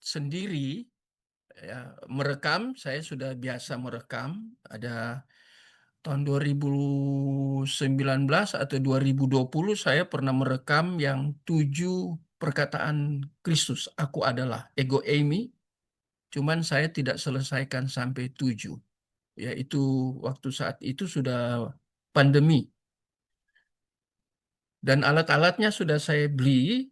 sendiri, ya, merekam, saya sudah biasa merekam. Ada tahun 2019 atau 2020 saya pernah merekam yang 7 perkataan Kristus, "Aku adalah," Ego Eimi, cuman saya tidak selesaikan sampai 7. Yaitu waktu saat itu sudah pandemi, dan alat-alatnya sudah saya beli,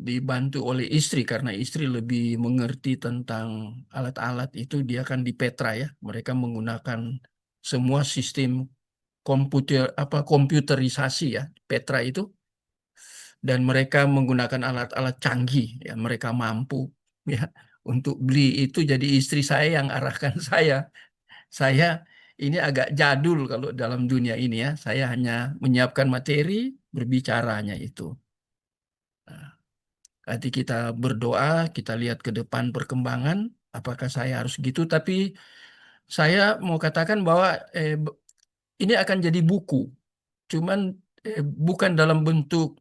dibantu oleh istri karena istri lebih mengerti tentang alat-alat itu. Dia kan di Petra ya, mereka menggunakan semua sistem komputerisasi ya, Petra itu, dan mereka menggunakan alat-alat canggih ya, mereka mampu ya untuk beli itu. Jadi istri saya yang arahkan saya. Saya ini agak jadul kalau dalam dunia ini ya. Saya hanya menyiapkan materi, berbicaranya itu. Nah, nanti kita berdoa, kita lihat ke depan perkembangan, apakah saya harus gitu. Tapi saya mau katakan bahwa ini akan jadi buku, cuman bukan dalam bentuk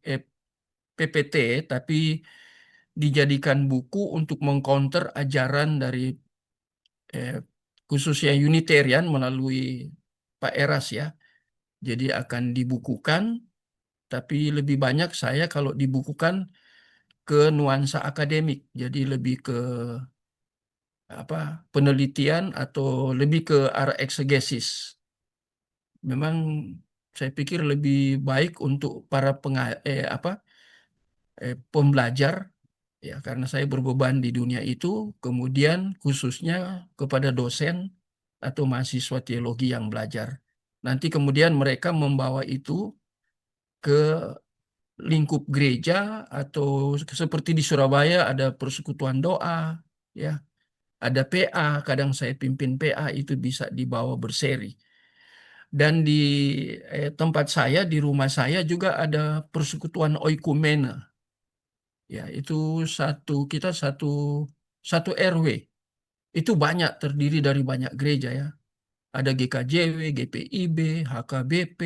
PPT, tapi dijadikan buku untuk mengcounter ajaran dari eh, khususnya Unitarian melalui Pak Eras ya. Jadi akan dibukukan, tapi lebih banyak saya kalau dibukukan ke nuansa akademik. Jadi lebih ke penelitian atau lebih ke arah eksegesis. Memang saya pikir lebih baik untuk para pembelajar ya, karena saya berbeban di dunia itu, kemudian khususnya kepada dosen atau mahasiswa teologi yang belajar. Nanti kemudian mereka membawa itu ke lingkup gereja, atau seperti di Surabaya ada persekutuan doa ya, ada PA, kadang saya pimpin PA, itu bisa dibawa berseri. Dan di tempat saya, di rumah saya juga ada persekutuan oikumene ya, itu kita satu satu RW, itu banyak, terdiri dari banyak gereja ya, ada GKJW, GPIB, HKBP,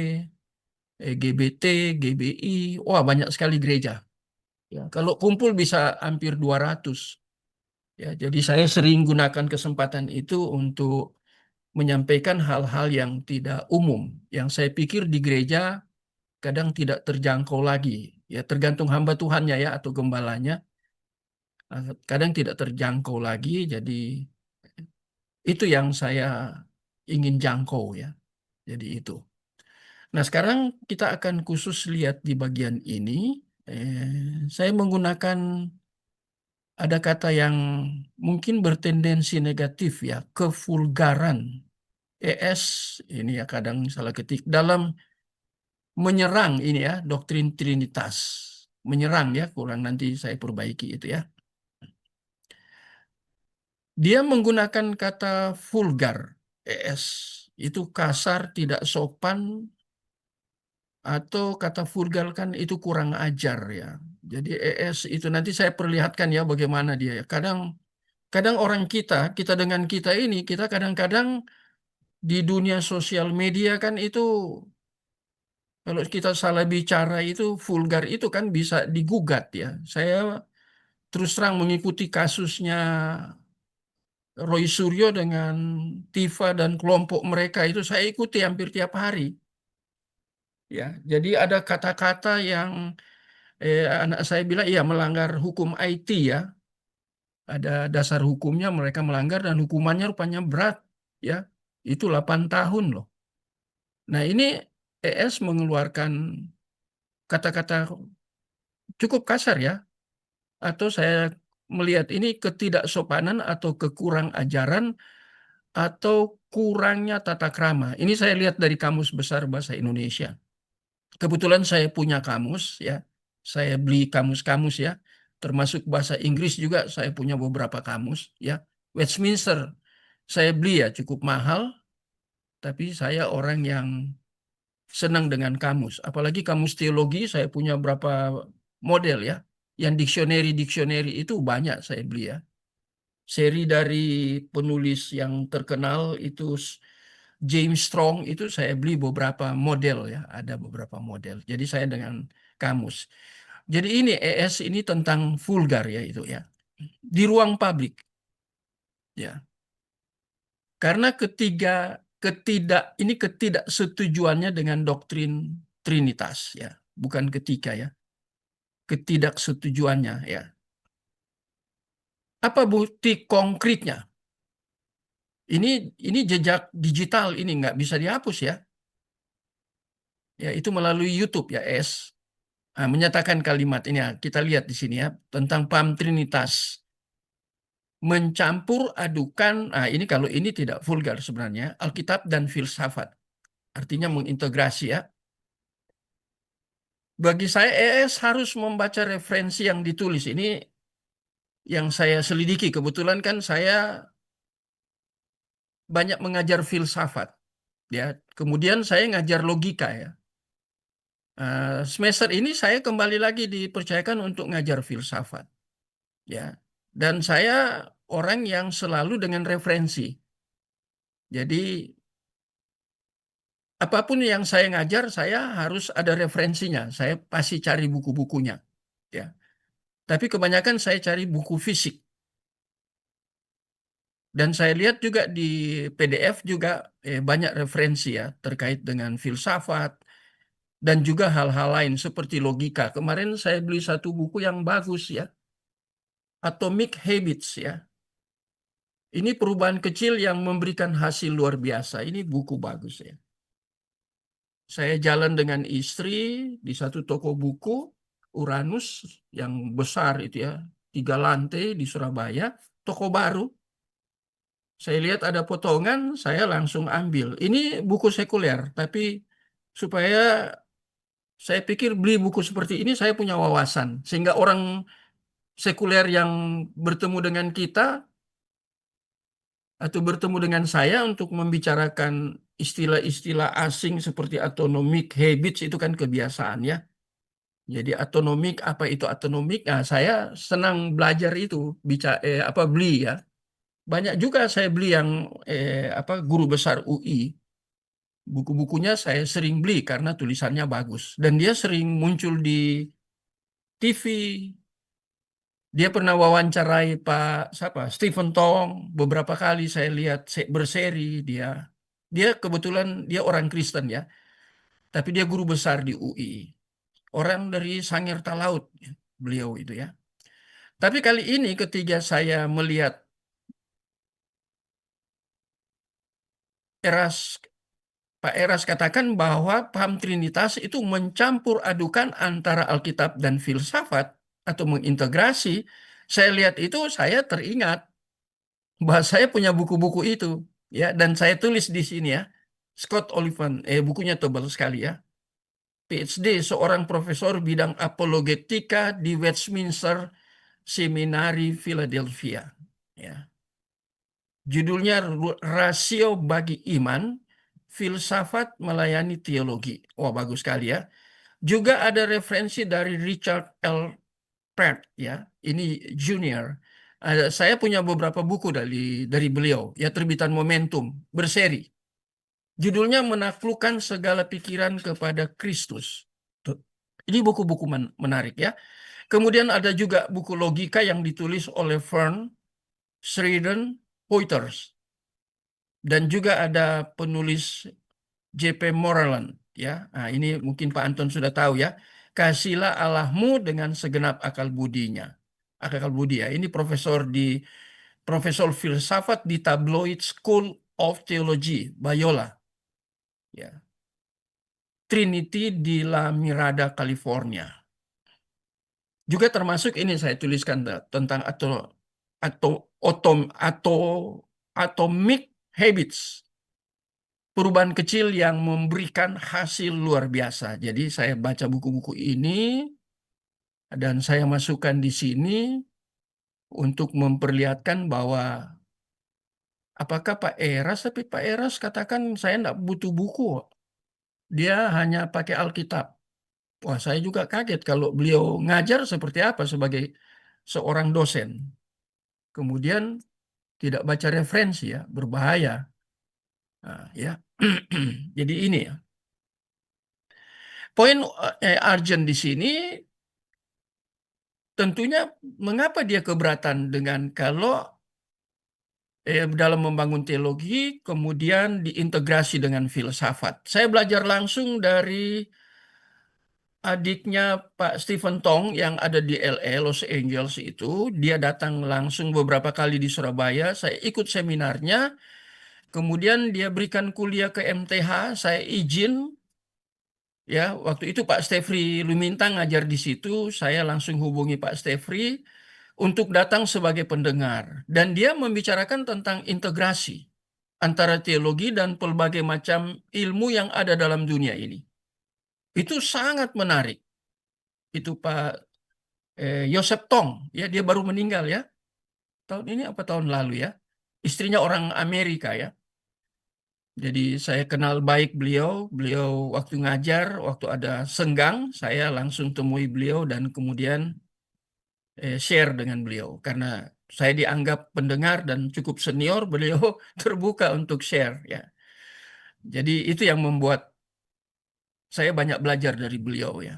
GBT, GBI, wah banyak sekali gereja. Ya, kalau kumpul bisa hampir 200. Ya, jadi saya sering gunakan kesempatan itu untuk menyampaikan hal-hal yang tidak umum, yang saya pikir di gereja kadang tidak terjangkau lagi. Ya, tergantung hamba Tuhannya ya, atau gembalanya. Kadang tidak terjangkau lagi, jadi itu yang saya ingin jangkau ya. Jadi itu. Nah, sekarang kita akan khusus lihat di bagian ini. Saya menggunakan ada kata yang mungkin bertendensi negatif ya, kevulgaran. ES ini ya kadang salah ketik dalam menyerang ini ya, doktrin Trinitas. Menyerang ya, kurang, nanti saya perbaiki itu ya. Dia menggunakan kata vulgar, ES. Itu kasar, tidak sopan, atau kata vulgar kan itu kurang ajar ya. Jadi ES itu nanti saya perlihatkan ya bagaimana dia ya. Kadang kadang orang kita dengan kita ini, kita kadang-kadang di dunia sosial media kan itu, kalau kita salah bicara itu vulgar itu kan bisa digugat ya. Saya terus terang mengikuti kasusnya Roy Suryo dengan Tifa dan kelompok mereka itu, saya ikuti hampir tiap hari. Ya, jadi ada kata-kata yang anak saya bilang ya melanggar hukum IT ya. Ada dasar hukumnya, mereka melanggar, dan hukumannya rupanya berat ya. Itu 8 tahun loh. Nah, ini ES mengeluarkan kata-kata cukup kasar ya, atau saya melihat ini ketidaksopanan atau kekurang ajaran atau kurangnya tata krama. Ini saya lihat dari Kamus Besar Bahasa Indonesia. Kebetulan saya punya kamus ya. Saya beli kamus-kamus ya. Termasuk bahasa Inggris juga saya punya beberapa kamus ya. Westminster saya beli ya, cukup mahal, tapi saya orang yang senang dengan kamus. Apalagi kamus teologi saya punya berapa model ya. Yang dictionary itu banyak saya beli ya. Seri dari penulis yang terkenal itu James Strong, itu saya beli beberapa model ya, ada beberapa model. Jadi saya dengan kamus. Jadi ini ES ini tentang vulgar ya itu ya. di ruang publik, ya. Karena ini ketidaksetujuannya dengan doktrin Trinitas, ya, bukan ketika, ya, ketidaksetujuannya, ya. Apa bukti konkretnya? Ini jejak digital, ini nggak bisa dihapus, ya. Ya, itu melalui YouTube, ya, menyatakan kalimat ini, ya, kita lihat di sini, ya, tentang paham Trinitas. Mencampur adukan, ini kalau ini tidak vulgar sebenarnya, Alkitab dan filsafat. Artinya mengintegrasi, ya. Bagi saya harus membaca referensi yang ditulis. Ini yang saya selidiki. Kebetulan kan saya banyak mengajar filsafat, ya. Kemudian saya ngajar logika, ya. Semester ini saya kembali lagi dipercayakan untuk ngajar filsafat, ya. Dan saya orang yang selalu dengan referensi. Jadi apapun yang saya ngajar, saya harus ada referensinya. Saya pasti cari buku-bukunya, ya. Tapi kebanyakan saya cari buku fisik. Dan saya lihat juga di PDF juga banyak referensi, ya, terkait dengan filsafat dan juga hal-hal lain seperti logika. Kemarin saya beli satu buku yang bagus, ya, Atomic Habits, ya. Ini perubahan kecil yang memberikan hasil luar biasa. Ini buku bagus, ya. Saya jalan dengan istri di satu toko buku Uranus yang besar itu, ya, 3 lantai di Surabaya, toko baru. Saya lihat ada potongan, saya langsung ambil. Ini buku sekuler, tapi supaya saya pikir beli buku seperti ini saya punya wawasan, sehingga orang sekuler yang bertemu dengan kita atau bertemu dengan saya untuk membicarakan istilah-istilah asing seperti autonomic habits itu kan kebiasaan, ya. Jadi autonomik, apa itu autonomik? Nah, saya senang belajar itu, beli, ya. Banyak juga saya beli yang guru besar UI. Buku-bukunya saya sering beli karena tulisannya bagus. Dan dia sering muncul di TV. Dia pernah wawancarai Pak siapa? Stephen Tong. Beberapa kali saya lihat berseri dia. Dia kebetulan dia orang Kristen, ya. Tapi dia guru besar di UI. Orang dari Sangir Talaut, ya, beliau itu, ya. Tapi kali ini ketika saya melihat Eras Pak Eras katakan bahwa paham Trinitas itu mencampur adukan antara Alkitab dan filsafat atau mengintegrasi. Saya lihat itu, saya teringat bahwa saya punya buku-buku itu, ya, dan saya tulis di sini, ya. Scott Oliphant, bukunya tebal sekali, ya. PhD, seorang profesor bidang apologetika di Westminster Seminary, Philadelphia, ya. Judulnya Rasio Bagi Iman, Filsafat Melayani Teologi. Wah, bagus sekali, ya. Juga ada referensi dari Richard L. Pratt, ya. Ini junior. Saya punya beberapa buku dari beliau, ya, terbitan Momentum, berseri. Judulnya Menaklukkan Segala Pikiran Kepada Kristus. Tuh. Ini buku-buku menarik, ya. Kemudian ada juga buku logika yang ditulis oleh Fern Sheridan Poiters. Dan juga ada penulis J.P. Moreland, ya. Nah, ini mungkin Pak Anton sudah tahu, ya. Kasihlah Allahmu dengan segenap akal budinya. Akal budi, ya. Ini profesor filsafat di tabloid School of Theology, Biola, ya. Trinity di La Mirada, California. Juga termasuk ini saya tuliskan tentang atau atau atomic habits, perubahan kecil yang memberikan hasil luar biasa. Jadi saya baca buku-buku ini dan saya masukkan di sini untuk memperlihatkan bahwa apakah Pak Eras, tapi Pak Eras katakan saya tidak butuh buku. Dia hanya pakai Alkitab. Wah, saya juga kaget kalau beliau ngajar seperti apa sebagai seorang dosen. Kemudian tidak baca referensi, ya, berbahaya. Nah, ya. Jadi ini, ya. Poin urgent di sini tentunya mengapa dia keberatan dengan kalau dalam membangun teologi kemudian diintegrasi dengan filsafat. Saya belajar langsung dari adiknya Pak Stephen Tong yang ada di LA, Los Angeles itu. Dia datang langsung beberapa kali di Surabaya. Saya ikut seminarnya. Kemudian dia berikan kuliah ke MTH. Saya izin. Ya, waktu itu Pak Stefri Lumintang ngajar di situ. Saya langsung hubungi Pak Stefri untuk datang sebagai pendengar. Dan dia membicarakan tentang integrasi antara teologi dan pelbagai macam ilmu yang ada dalam dunia ini. Itu sangat menarik. Itu Pak Yosef Tong, ya dia baru meninggal ya. Tahun ini apa tahun lalu ya. Istrinya orang Amerika ya. Jadi saya kenal baik beliau. Beliau waktu ngajar, waktu ada senggang, saya langsung temui beliau dan kemudian share dengan beliau. Karena saya dianggap pendengar dan cukup senior, beliau terbuka untuk share ya. Jadi itu yang membuat saya banyak belajar dari beliau ya.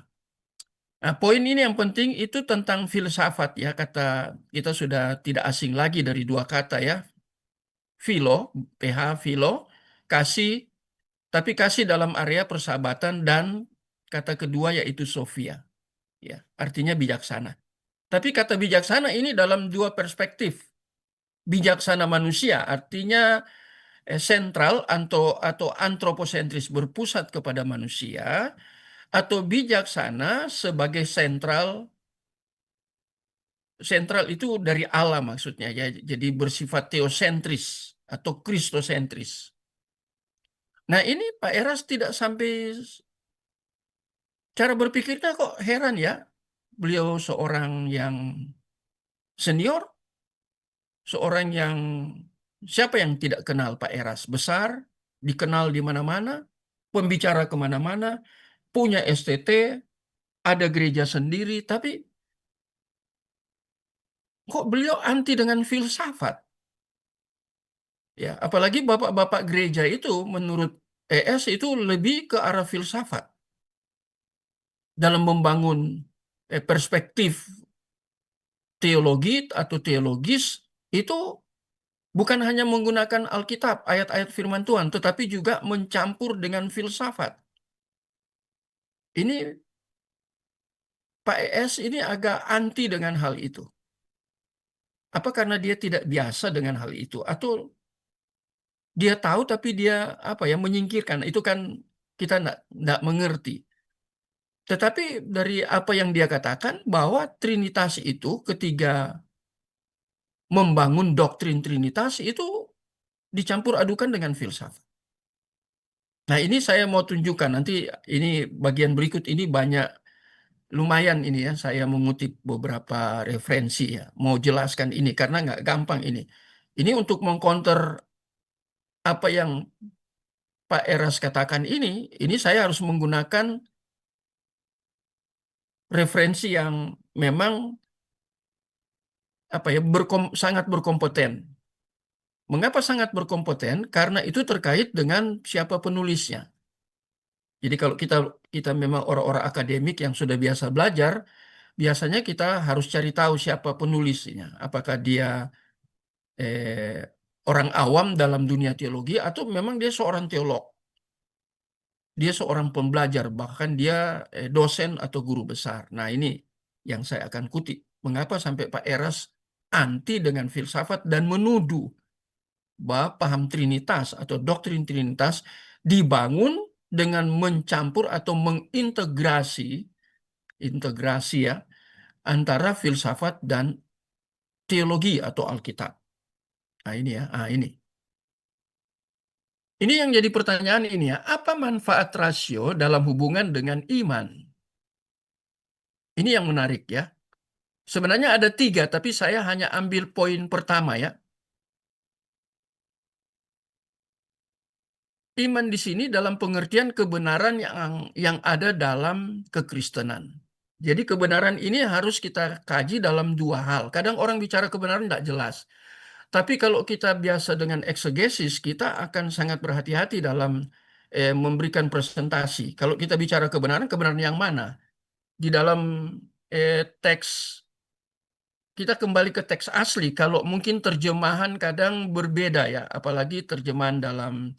Nah, poin ini yang penting itu tentang filsafat ya. Kata kita sudah tidak asing lagi dari dua kata ya. Philo, PH, philo, kasih, tapi kasih dalam area persahabatan dan kata kedua yaitu Sophia. Ya, artinya bijaksana. Tapi kata bijaksana ini dalam dua perspektif. Bijaksana manusia artinya sentral atau antroposentris berpusat kepada manusia atau bijaksana sebagai sentral itu dari Allah maksudnya ya. Jadi bersifat teosentris atau kristosentris. Nah, ini Pak Eras tidak sampai cara berpikirnya kok heran ya. Beliau seorang yang senior, seorang yang siapa yang tidak kenal Pak Eras? Besar, dikenal di mana-mana, pembicara kemana-mana, punya STT, ada gereja sendiri, tapi kok beliau anti dengan filsafat? Ya, apalagi bapak-bapak gereja itu menurut ES itu lebih ke arah filsafat dalam membangun perspektif teologi atau teologis itu bukan hanya menggunakan Alkitab, ayat-ayat firman Tuhan, tetapi juga mencampur dengan filsafat. Ini Pak ES ini agak anti dengan hal itu. Apa karena dia tidak biasa dengan hal itu? Atau dia tahu tapi dia apa ya menyingkirkan? Itu kan kita tidak mengerti. Tetapi dari apa yang dia katakan bahwa Trinitas itu ketika membangun doktrin Trinitas itu dicampur adukan dengan filsafat. Nah, ini saya mau tunjukkan nanti ini bagian berikut ini banyak lumayan ini ya saya mengutip beberapa referensi ya. Mau jelaskan ini karena nggak gampang ini. Ini untuk mengcounter apa yang Pak Eras katakan ini saya harus menggunakan referensi yang memang apa ya sangat berkompeten. Mengapa sangat berkompeten? Karena itu terkait dengan siapa penulisnya. Jadi kalau kita kita memang orang-orang akademik yang sudah biasa belajar, biasanya kita harus cari tahu siapa penulisnya. Apakah dia eh, orang awam dalam dunia teologi atau memang dia seorang teolog. Dia seorang pembelajar, bahkan dia dosen atau guru besar. Nah, ini yang saya akan kutip. Mengapa sampai Pak Eras anti dengan filsafat dan menuduh bahwa paham Trinitas atau doktrin Trinitas dibangun dengan mencampur atau integrasi ya antara filsafat dan teologi atau Alkitab. Nah, ini ya. Ah, ini. Ini yang jadi pertanyaan ini ya. Apa manfaat rasio dalam hubungan dengan iman? Ini yang menarik ya. Sebenarnya ada tiga, tapi saya hanya ambil poin pertama ya. Iman di sini dalam pengertian kebenaran yang ada dalam kekristenan. Jadi kebenaran ini harus kita kaji dalam dua hal. Kadang orang bicara kebenaran tidak jelas. Tapi kalau kita biasa dengan eksegesis, kita akan sangat berhati-hati dalam memberikan presentasi. Kalau kita bicara kebenaran, kebenaran yang mana? Di dalam teks kita kembali ke teks asli. Kalau mungkin terjemahan kadang berbeda ya, apalagi terjemahan dalam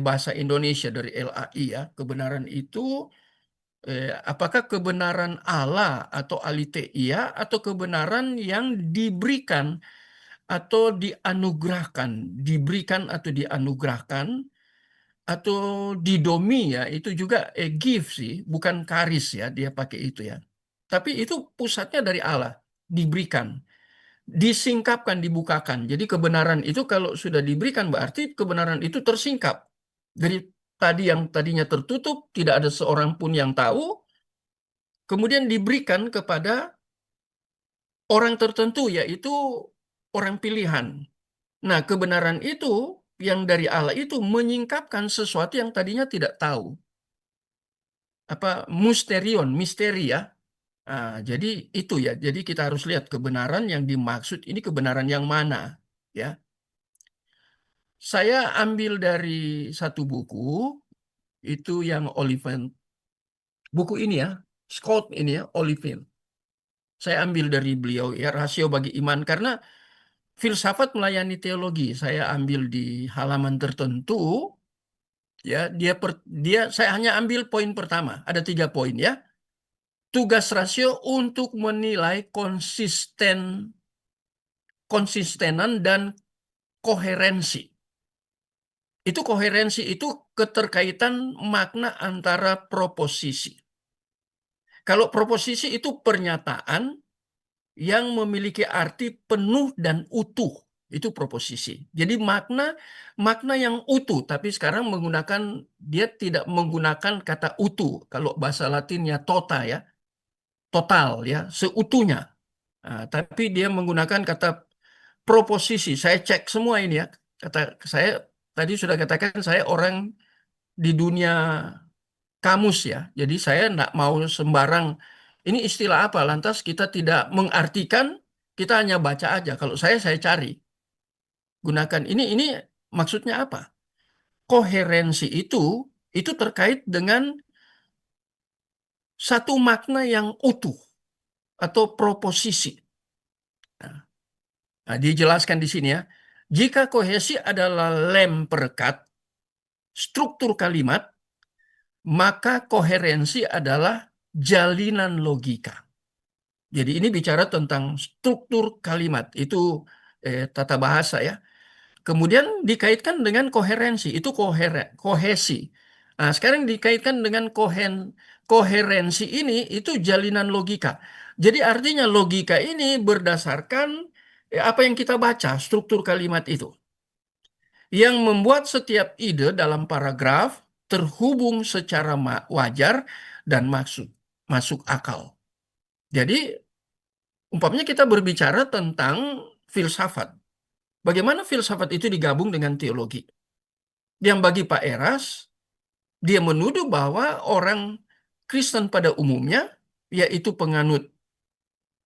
bahasa Indonesia dari LAI ya. Kebenaran itu apakah kebenaran Allah atau aletheia atau kebenaran yang diberikan atau dianugerahkan, diberikan atau dianugerahkan atau didomi ya, itu juga gift sih, bukan karis ya, dia pakai itu ya. Tapi itu pusatnya dari Allah, diberikan, disingkapkan, dibukakan. Jadi kebenaran itu kalau sudah diberikan berarti kebenaran itu tersingkap. Dari tadi yang tadinya tertutup, tidak ada seorang pun yang tahu, kemudian diberikan kepada orang tertentu, yaitu orang pilihan. Nah, kebenaran itu yang dari Allah itu menyingkapkan sesuatu yang tadinya tidak tahu. Apa musterion, misteri ya. Nah, jadi itu ya. Jadi kita harus lihat kebenaran yang dimaksud ini kebenaran yang mana, ya. Saya ambil dari satu buku itu yang Oliphant. Buku ini ya, Scott ini ya, Oliphant. Saya ambil dari beliau ya, Rasio Bagi Iman, karena filsafat melayani teologi. Saya ambil di halaman tertentu ya, saya hanya ambil poin pertama. Ada 3 poin ya. Tugas rasio untuk menilai konsistenan dan koherensi. Itu koherensi itu keterkaitan makna antara proposisi. Kalau proposisi itu pernyataan yang memiliki arti penuh dan utuh. Itu proposisi. Jadi makna yang utuh, tapi sekarang dia tidak menggunakan kata utuh. Kalau bahasa Latinnya tota ya, total ya, seutuhnya. Nah, tapi dia menggunakan kata proposisi. Saya cek semua ini ya. Saya tadi sudah katakan saya orang di dunia kamus ya. Jadi saya tidak mau sembarang ini istilah apa. Lantas kita tidak mengartikan, kita hanya baca aja. Kalau saya cari. Gunakan ini maksudnya apa? Koherensi itu terkait dengan satu makna yang utuh atau proposisi. Nah, dijelaskan di sini ya. Jika kohesi adalah lem perekat struktur kalimat, maka koherensi adalah jalinan logika. Jadi ini bicara tentang struktur kalimat, itu tata bahasa ya. Kemudian dikaitkan dengan koherensi, itu kohesi. Nah, sekarang dikaitkan dengan koherensi ini, itu jalinan logika. Jadi artinya logika ini berdasarkan apa yang kita baca, struktur kalimat itu. Yang membuat setiap ide dalam paragraf terhubung secara wajar dan masuk akal. Jadi, umpamanya kita berbicara tentang filsafat. Bagaimana filsafat itu digabung dengan teologi? Yang bagi Pak Eras, dia menuduh bahwa orang Kristen pada umumnya, yaitu penganut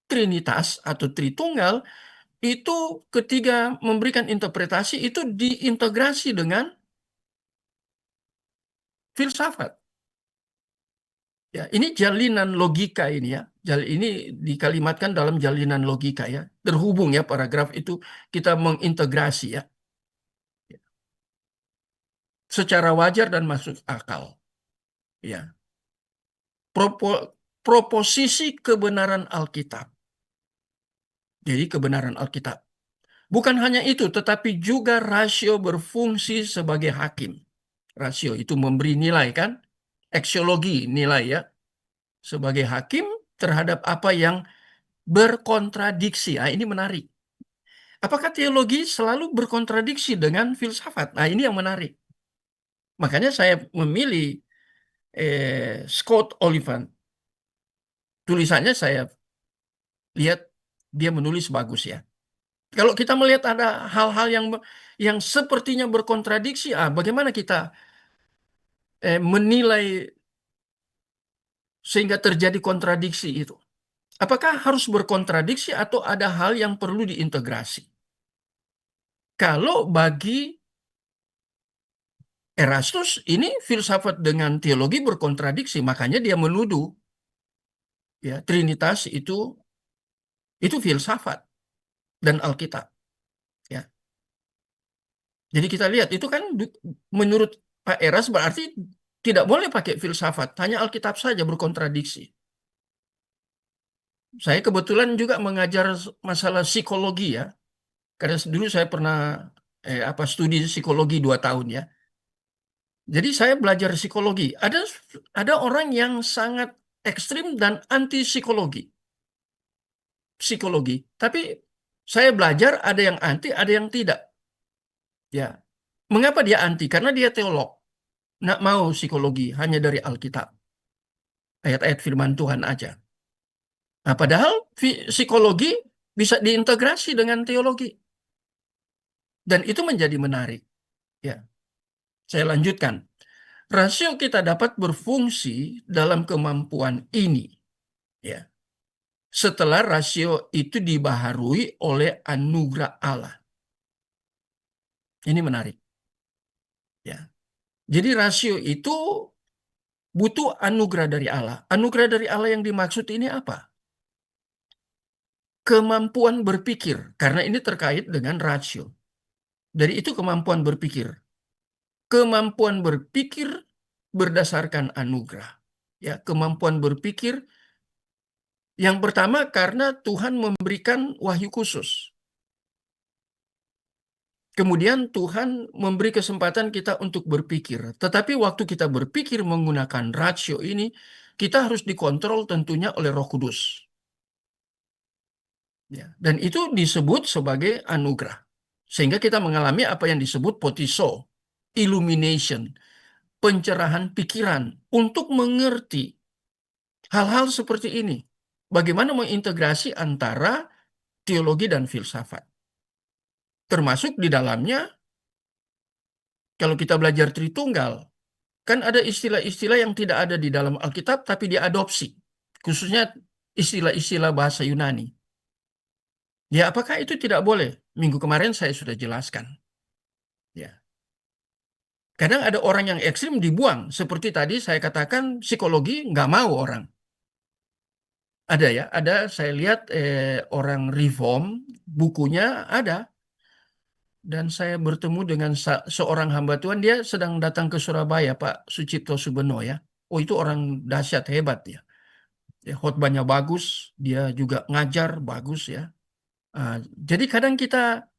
Trinitas atau Tritunggal, itu ketika memberikan interpretasi itu diintegrasi dengan filsafat. Ya, ini jalinan logika ini ya. Ini dikalimatkan dalam jalinan logika ya. Terhubung ya paragraf itu kita mengintegrasi ya. Secara wajar dan masuk akal. Ya. Proposisi kebenaran Alkitab. Jadi kebenaran Alkitab. Bukan hanya itu, tetapi juga rasio berfungsi sebagai hakim. Rasio itu memberi nilai kan? Aksiologi nilai ya. Sebagai hakim terhadap apa yang berkontradiksi. Nah, ini menarik. Apakah teologi selalu berkontradiksi dengan filsafat? Nah, ini yang menarik. Makanya saya memilih Scott Oliphant. Tulisannya saya lihat dia menulis bagus ya. Kalau kita melihat ada hal-hal yang sepertinya berkontradiksi, bagaimana kita menilai sehingga terjadi kontradiksi itu? Apakah harus berkontradiksi atau ada hal yang perlu diintegrasi? Kalau bagi Erastus ini filsafat dengan teologi berkontradiksi, makanya dia menuduh ya Trinitas itu filsafat. dan Alkitab. Ya. Jadi kita lihat itu kan menurut Pak Eras berarti tidak boleh pakai filsafat, hanya Alkitab saja berkontradiksi. Saya kebetulan juga mengajar masalah psikologi ya, karena dulu saya pernah studi psikologi 2 tahun ya. Jadi saya belajar psikologi. Ada orang yang sangat ekstrim dan anti psikologi. Tapi saya belajar ada yang anti, ada yang tidak. Ya, mengapa dia anti? Karena dia teolog, nggak mau psikologi, hanya dari Alkitab, ayat-ayat Firman Tuhan aja. Nah, padahal psikologi bisa diintegrasi dengan teologi, dan itu menjadi menarik. Ya, saya lanjutkan. Rasio kita dapat berfungsi dalam kemampuan ini. Ya, setelah rasio itu dibaharui oleh anugerah Allah. Ini menarik. Ya. Jadi rasio itu butuh anugerah dari Allah. Anugerah dari Allah yang dimaksud ini apa? Kemampuan berpikir, karena ini terkait dengan rasio. Dari itu kemampuan berpikir. Kemampuan berpikir berdasarkan anugerah. Ya, kemampuan berpikir yang pertama karena Tuhan memberikan wahyu khusus. Kemudian Tuhan memberi kesempatan kita untuk berpikir. Tetapi waktu kita berpikir menggunakan rasio ini, kita harus dikontrol tentunya oleh Roh Kudus. Ya, dan itu disebut sebagai anugerah. Sehingga kita mengalami apa yang disebut potiso, illumination, pencerahan pikiran untuk mengerti hal-hal seperti ini. Bagaimana mengintegrasi antara teologi dan filsafat. Termasuk di dalamnya, kalau kita belajar Tritunggal, kan ada istilah-istilah yang tidak ada di dalam Alkitab, tapi diadopsi. Khususnya istilah-istilah bahasa Yunani. Ya, apakah itu tidak boleh? Minggu kemarin saya sudah jelaskan. Ya. Kadang ada orang yang ekstrim dibuang. Seperti tadi saya katakan, psikologi nggak mau orang. Ada ya, ada saya lihat orang reform, bukunya ada. Dan saya bertemu dengan seorang hamba Tuhan, dia sedang datang ke Surabaya, Pak Sucipto Subeno ya. Oh, itu orang dahsyat, hebat ya. Ya, khotbahnya bagus, dia juga ngajar bagus ya. Ah, jadi kadang kita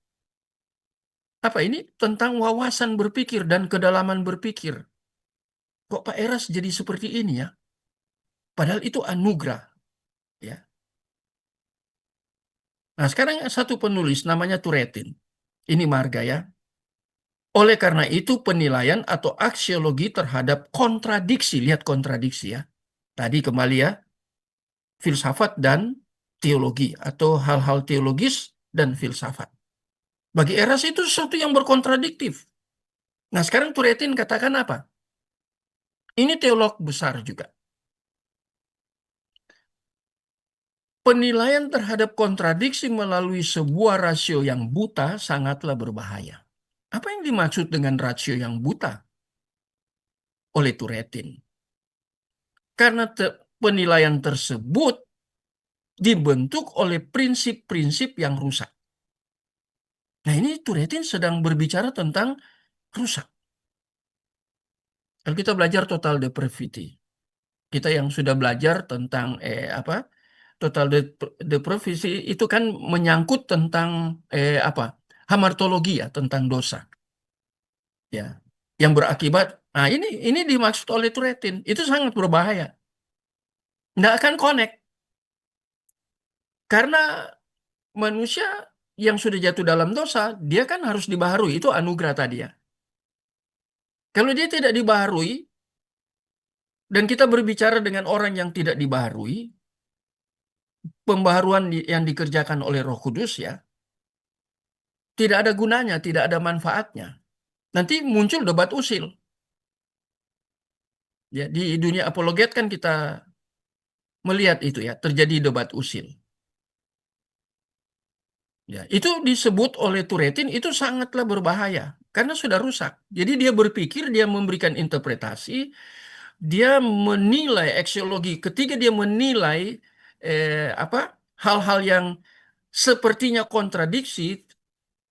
apa ini tentang wawasan berpikir dan kedalaman berpikir. Kok Pak Eras jadi seperti ini ya? Padahal itu anugerah ya. Nah, sekarang satu penulis namanya Turetin. Ini marga ya. Oleh karena itu penilaian atau aksiologi terhadap kontradiksi, lihat kontradiksi ya. Tadi kembali ya, filsafat dan teologi atau hal-hal teologis dan filsafat. Bagi Eras itu sesuatu yang berkontradiktif. Nah, sekarang Turetin katakan apa? Ini teolog besar juga. Penilaian terhadap kontradiksi melalui sebuah rasio yang buta sangatlah berbahaya. Apa yang dimaksud dengan rasio yang buta? Oleh Turetin. Karena penilaian tersebut dibentuk oleh prinsip-prinsip yang rusak. Nah, ini Turetin sedang berbicara tentang rusak. Kalau kita belajar total depravity, kita yang sudah belajar tentang total depravity itu kan menyangkut tentang hamartologi ya, tentang dosa. Ya. Yang berakibat, nah ini dimaksud oleh Turetin, itu sangat berbahaya. Nggak akan connect karena manusia yang sudah jatuh dalam dosa, dia kan harus dibaharui, itu anugerah tadi ya. Kalau dia tidak dibaharui, dan kita berbicara dengan orang yang tidak dibaharui, pembaharuan yang dikerjakan oleh Roh Kudus ya, tidak ada gunanya, tidak ada manfaatnya. Nanti muncul debat usil. Ya, di dunia apologet kan kita melihat itu ya, terjadi debat usil. Ya, itu disebut oleh Turetin itu sangatlah berbahaya karena sudah rusak. Jadi dia berpikir, dia memberikan interpretasi, dia menilai aksiologi. Ketika dia menilai hal-hal yang sepertinya kontradiksi,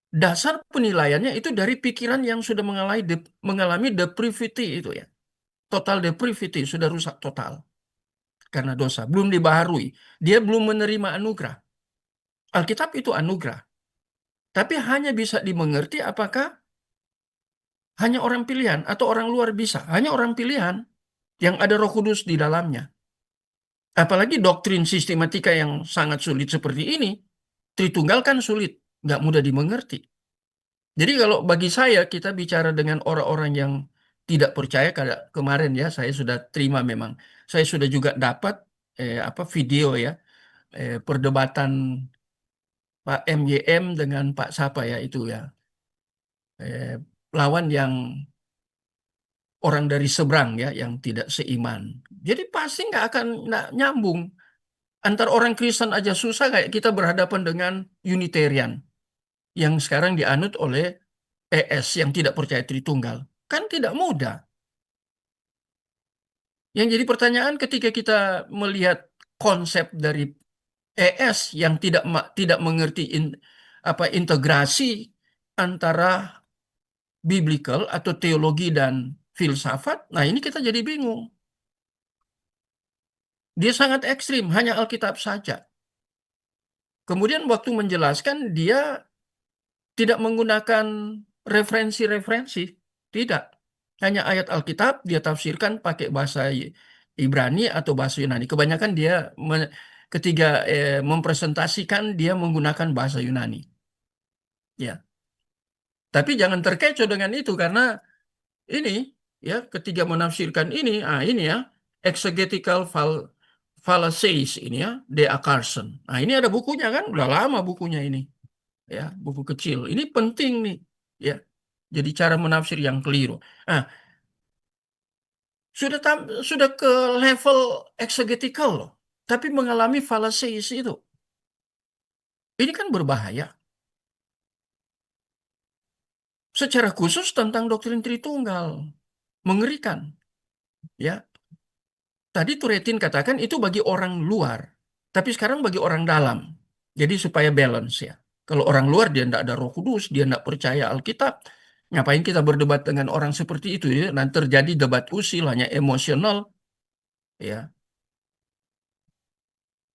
dasar penilaiannya itu dari pikiran yang sudah mengalami depravity itu ya. Total depravity, sudah rusak total karena dosa, belum dibaharui. Dia belum menerima anugerah. Alkitab itu anugerah, tapi hanya bisa dimengerti apakah hanya orang pilihan atau orang luar bisa. Hanya orang pilihan yang ada Roh Kudus di dalamnya. Apalagi doktrin sistematika yang sangat sulit seperti ini, Tritunggal kan sulit, nggak mudah dimengerti. Jadi kalau bagi saya, kita bicara dengan orang-orang yang tidak percaya, kayak kemarin ya, saya sudah terima memang. Saya sudah juga dapat video ya, perdebatan Pak MYM dengan Pak Sapa ya itu ya. Eh, Lawan yang orang dari seberang ya, yang tidak seiman. Jadi pasti nggak nyambung. Antar orang Kristen aja susah, kayak kita berhadapan dengan Unitarian yang sekarang dianut oleh ES yang tidak percaya Tritunggal. Kan tidak mudah. Yang jadi pertanyaan ketika kita melihat konsep dari ES yang tidak mengerti integrasi antara biblical atau teologi dan filsafat, nah ini kita jadi bingung. Dia sangat ekstrim, hanya Alkitab saja. Kemudian waktu menjelaskan dia tidak menggunakan referensi-referensi, tidak. Hanya ayat Alkitab dia tafsirkan pakai bahasa Ibrani atau bahasa Yunani. Kebanyakan dia ketika mempresentasikan dia menggunakan bahasa Yunani. Ya, tapi jangan terkecoh dengan itu karena ini ya ketika menafsirkan ini ya exegetical fallacies ini ya D.A. Carson. Nah, ini ada bukunya kan, udah lama bukunya ini. Ya, buku kecil. Ini penting nih, ya. Jadi cara menafsir yang keliru. Nah, sudah ke level exegetical loh, tapi mengalami fallacies itu. Ini kan berbahaya. Secara khusus tentang doktrin Tritunggal, mengerikan, ya. Tadi Turetin katakan itu bagi orang luar, tapi sekarang bagi orang dalam. Jadi supaya balance ya. Kalau orang luar dia tidak ada Roh Kudus, dia tidak percaya Alkitab, ngapain kita berdebat dengan orang seperti itu ya? Nanti terjadi debat usil hanya emosional, ya.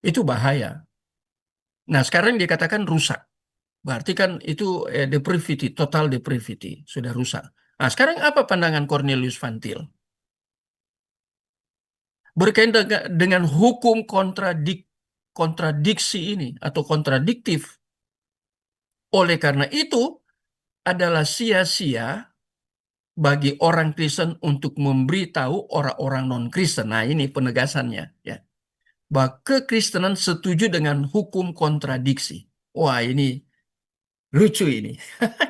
Itu bahaya. Nah, sekarang dikatakan rusak. Berarti kan itu depravity, total depravity, sudah rusak. Nah, sekarang apa pandangan Cornelius Van Til? Berkaitan dengan hukum kontradiksi ini atau kontradiktif. Oleh karena itu, adalah sia-sia bagi orang Kristen untuk memberitahu orang-orang non-Kristen. Nah, ini penegasannya, ya. Bahwa kekristenan setuju dengan hukum kontradiksi. Wah, ini lucu ini.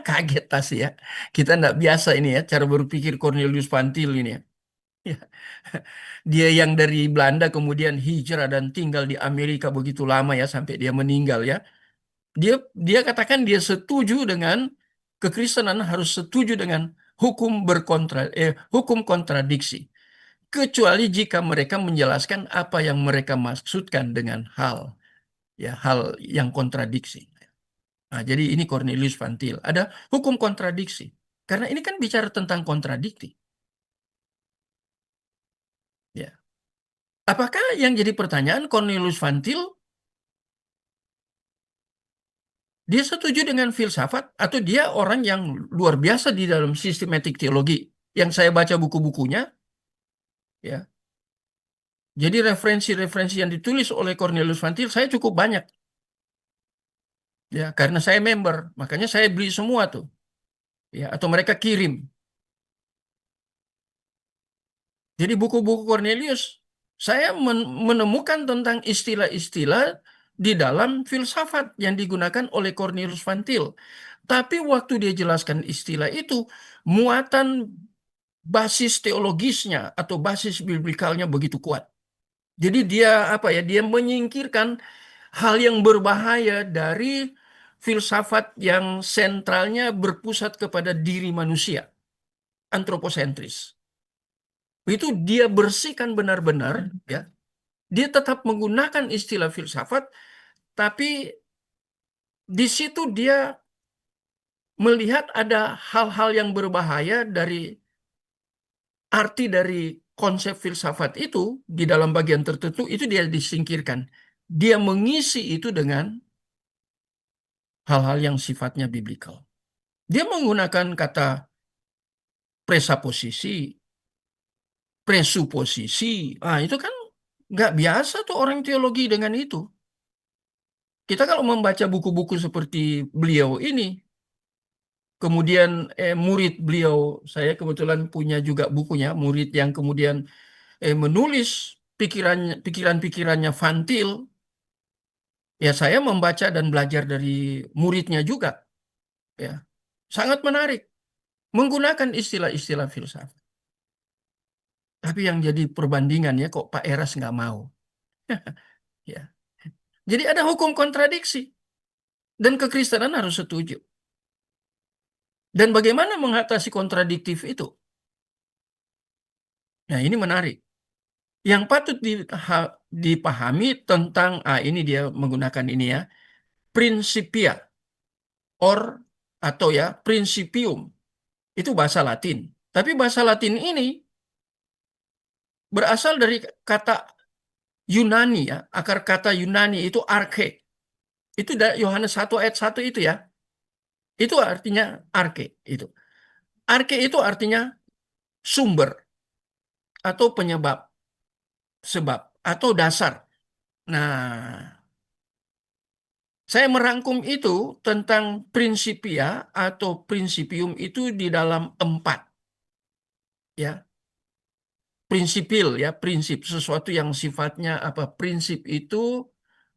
Kaget pasti ya. Kita nggak biasa ini ya, cara berpikir Cornelius Van Til ini ya. Ya. Dia yang dari Belanda kemudian hijrah dan tinggal di Amerika begitu lama ya, sampai dia meninggal ya. Dia dia katakan dia setuju dengan kekristenan harus setuju dengan hukum kontradiksi, kecuali jika mereka menjelaskan apa yang mereka maksudkan dengan hal yang kontradiksi. Nah, jadi ini Cornelius Van Til. Ada hukum kontradiksi. Karena ini kan bicara tentang kontradikti. Ya. Apakah yang jadi pertanyaan Cornelius Van Til, dia setuju dengan filsafat atau dia orang yang luar biasa di dalam sistematik teologi? Yang saya baca buku-bukunya, ya. Jadi referensi-referensi yang ditulis oleh Cornelius Van Til saya cukup banyak. Ya, karena saya member, makanya saya beli semua tuh. Ya, atau mereka kirim. Jadi buku-buku Cornelius, saya menemukan tentang istilah-istilah di dalam filsafat yang digunakan oleh Cornelius Van Til. Tapi waktu dia jelaskan istilah itu, muatan basis teologisnya atau basis biblikalnya begitu kuat. Jadi dia apa ya? Dia menyingkirkan hal yang berbahaya dari filsafat yang sentralnya berpusat kepada diri manusia, antroposentris. Itu dia bersihkan benar-benar, ya. Dia tetap menggunakan istilah filsafat, tapi Di situ dia melihat ada hal-hal yang berbahaya dari arti dari konsep filsafat itu di dalam bagian tertentu itu dia disingkirkan. Dia mengisi itu dengan hal-hal yang sifatnya biblikal. Dia menggunakan kata presaposisi, presuposisi. Ah, itu kan nggak biasa tuh orang teologi dengan itu. Kita kalau membaca buku-buku seperti beliau ini, kemudian murid beliau, saya kebetulan punya juga bukunya, murid yang kemudian menulis pikiran-pikirannya Van Til, ya saya membaca dan belajar dari muridnya juga, ya sangat menarik, menggunakan istilah-istilah filsafat. Tapi yang jadi perbandingannya kok Pak Eras nggak mau, ya. Jadi ada hukum kontradiksi dan kekristenan harus setuju. Dan bagaimana mengatasi kontradiktif itu? Nah, ini menarik. Yang patut dipahami tentang, ini dia menggunakan ini ya, principia or atau ya principium. Itu bahasa Latin. Tapi bahasa Latin ini berasal dari kata Yunani ya. Akar kata Yunani itu arche. Itu dari Yohanes 1 ayat 1 itu ya. Itu artinya arche itu. Arche itu artinya sumber atau penyebab, sebab atau dasar. Nah, saya merangkum itu tentang prinsipia atau principium itu di dalam 4 ya. Prinsipil ya, prinsip sesuatu yang sifatnya apa, prinsip itu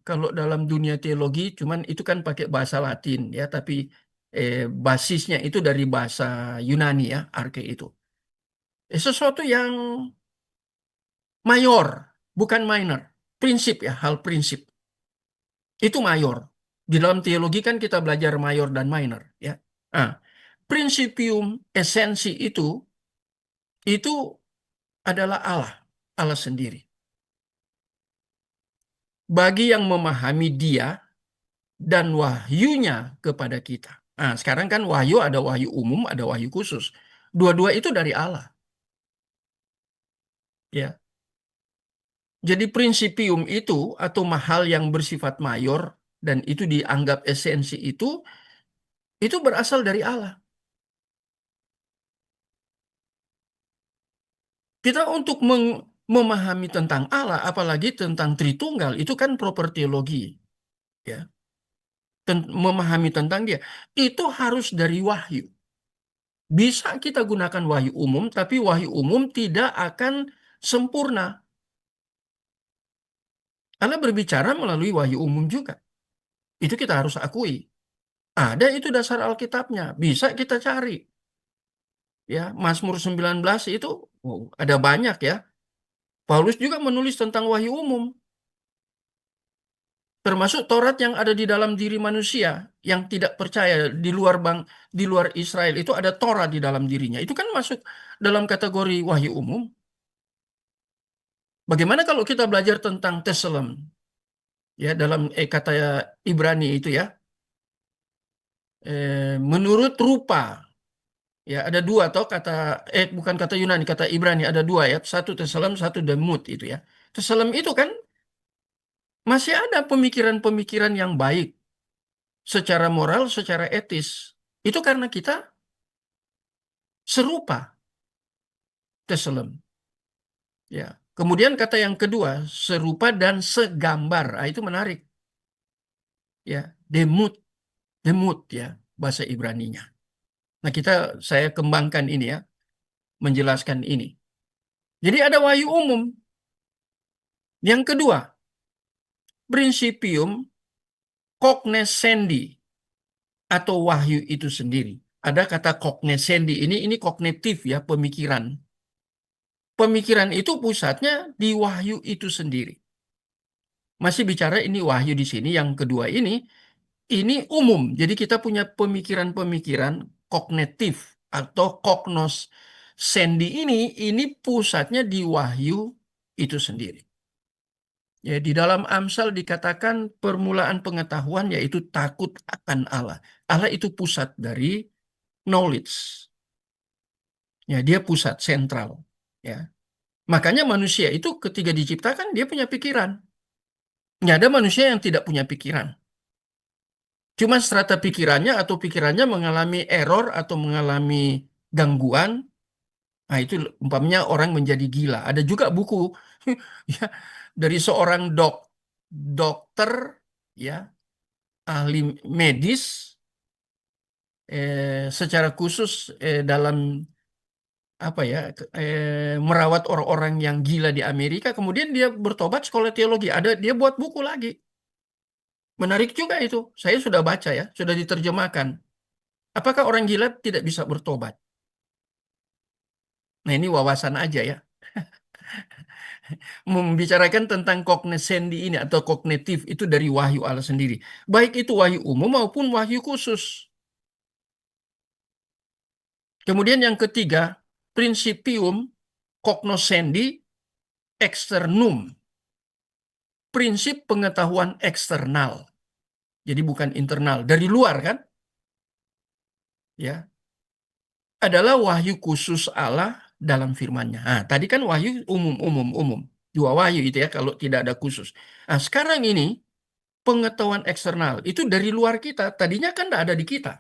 kalau dalam dunia teologi cuman itu kan pakai bahasa Latin ya, tapi basisnya itu dari bahasa Yunani ya, arke itu. Sesuatu yang mayor, bukan minor. Prinsip ya, hal prinsip. Itu mayor. Di dalam teologi kan kita belajar mayor dan minor ya. Nah, principium esensi itu adalah Allah, Allah sendiri. Bagi yang memahami Dia dan wahyunya kepada kita. Nah, sekarang kan wahyu ada wahyu umum, ada wahyu khusus. Dua-dua itu dari Allah. Ya. Jadi prinsipium itu atau mahal yang bersifat mayor dan itu dianggap esensi itu berasal dari Allah. Kita untuk memahami tentang Allah, apalagi tentang Tritunggal, itu kan proper teologi, ya. Memahami tentang Dia, itu harus dari wahyu. Bisa kita gunakan wahyu umum, tapi wahyu umum tidak akan sempurna. Allah berbicara melalui wahyu umum juga. Itu kita harus akui. Ada itu dasar Alkitabnya, bisa kita cari. Ya, Mazmur 19 itu ada banyak ya. Paulus juga menulis tentang wahyu umum. Termasuk Taurat yang ada di dalam diri manusia yang tidak percaya di luar Israel itu ada Torah di dalam dirinya. Itu kan masuk dalam kategori wahyu umum. Bagaimana kalau kita belajar tentang Tselem ya dalam kata Ibrani itu ya. Menurut rupa ya ada dua atau kata bukan kata Yunani, kata Ibrani ada dua ya. Satu Tselem, satu Demut itu ya. Tselem itu kan masih ada pemikiran-pemikiran yang baik secara moral, secara etis. Itu karena kita serupa Tselem. Ya. Kemudian kata yang kedua, serupa dan segambar. Ah, itu menarik. Ya, demut, demut ya bahasa Ibraninya. Nah, saya kembangkan ini ya, menjelaskan ini. Jadi ada wahyu umum. Yang kedua, principium cognoscendi atau wahyu itu sendiri. Ada kata cognoscendi ini kognitif ya, pemikiran. Pemikiran itu pusatnya di wahyu itu sendiri. Masih bicara ini wahyu di sini yang kedua ini umum. Jadi kita punya pemikiran-pemikiran kognitif atau kognos sendi ini pusatnya di wahyu itu sendiri. Ya, di dalam Amsal dikatakan permulaan pengetahuan yaitu takut akan Allah. Allah itu pusat dari knowledge. Ya, dia pusat sentral. Ya. Makanya manusia itu ketika diciptakan dia punya pikiran. Nggak ada manusia yang tidak punya pikiran. Cuma strata pikirannya atau pikirannya mengalami error atau mengalami gangguan. Nah, itu umpamanya orang menjadi gila. Ada juga buku ya dari seorang dokter ya, ahli medis secara khusus dalam apa ya merawat orang-orang yang gila di Amerika, kemudian dia bertobat sekolah teologi. Ada dia buat buku lagi. Menarik juga itu. Saya sudah baca ya, sudah diterjemahkan. Apakah orang gila tidak bisa bertobat? Nah, ini wawasan aja ya. Membicarakan tentang cognoscendi ini atau kognitif itu dari wahyu Allah sendiri. Baik itu wahyu umum maupun wahyu khusus. Kemudian yang ketiga, principium cognoscendi externum. Prinsip pengetahuan eksternal. Jadi bukan internal, dari luar kan? Ya, adalah wahyu khusus Allah dalam firman-Nya. Nah, tadi kan wahyu umum. Dua wahyu itu ya kalau tidak ada khusus. Nah, sekarang ini pengetahuan eksternal itu dari luar kita. Tadinya kan tidak ada di kita.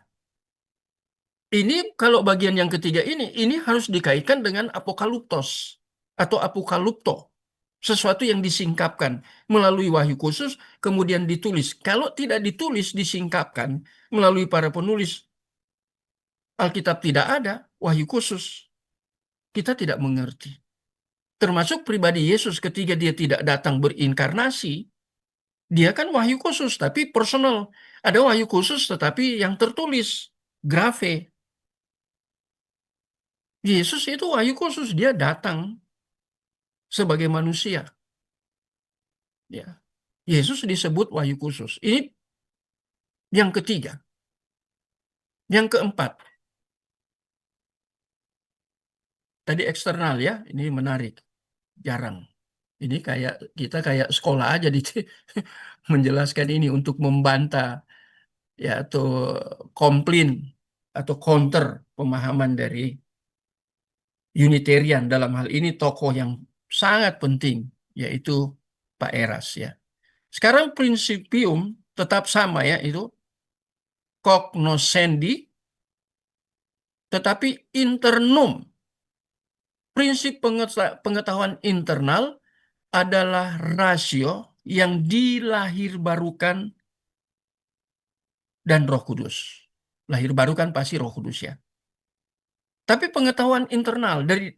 Ini kalau bagian yang ketiga ini harus dikaitkan dengan apokaliptos atau apokalipto. Sesuatu yang disingkapkan melalui wahyu khusus, kemudian ditulis. Kalau tidak ditulis, disingkapkan melalui para penulis, Alkitab tidak ada wahyu khusus. Kita tidak mengerti. Termasuk pribadi Yesus ketika dia tidak datang berinkarnasi, dia kan wahyu khusus, tapi personal. Ada wahyu khusus, tetapi yang tertulis, grafe. Yesus itu wahyu khusus, dia datang sebagai manusia. Ya. Yesus disebut wahyu khusus. Ini yang ketiga. Yang keempat, tadi eksternal ya, ini menarik. Jarang. Ini kayak kita kayak sekolah aja di menjelaskan ini untuk membantah ya atau komplain atau counter pemahaman dari Unitarian dalam hal ini tokoh yang sangat penting yaitu Pak Eras ya. Sekarang Principium tetap sama ya itu cognoscendi tetapi internum. Prinsip pengetahuan internal adalah rasio yang dilahirbarukan dan Roh Kudus. Lahir baru kan pasti Roh Kudus ya. Tapi pengetahuan internal dari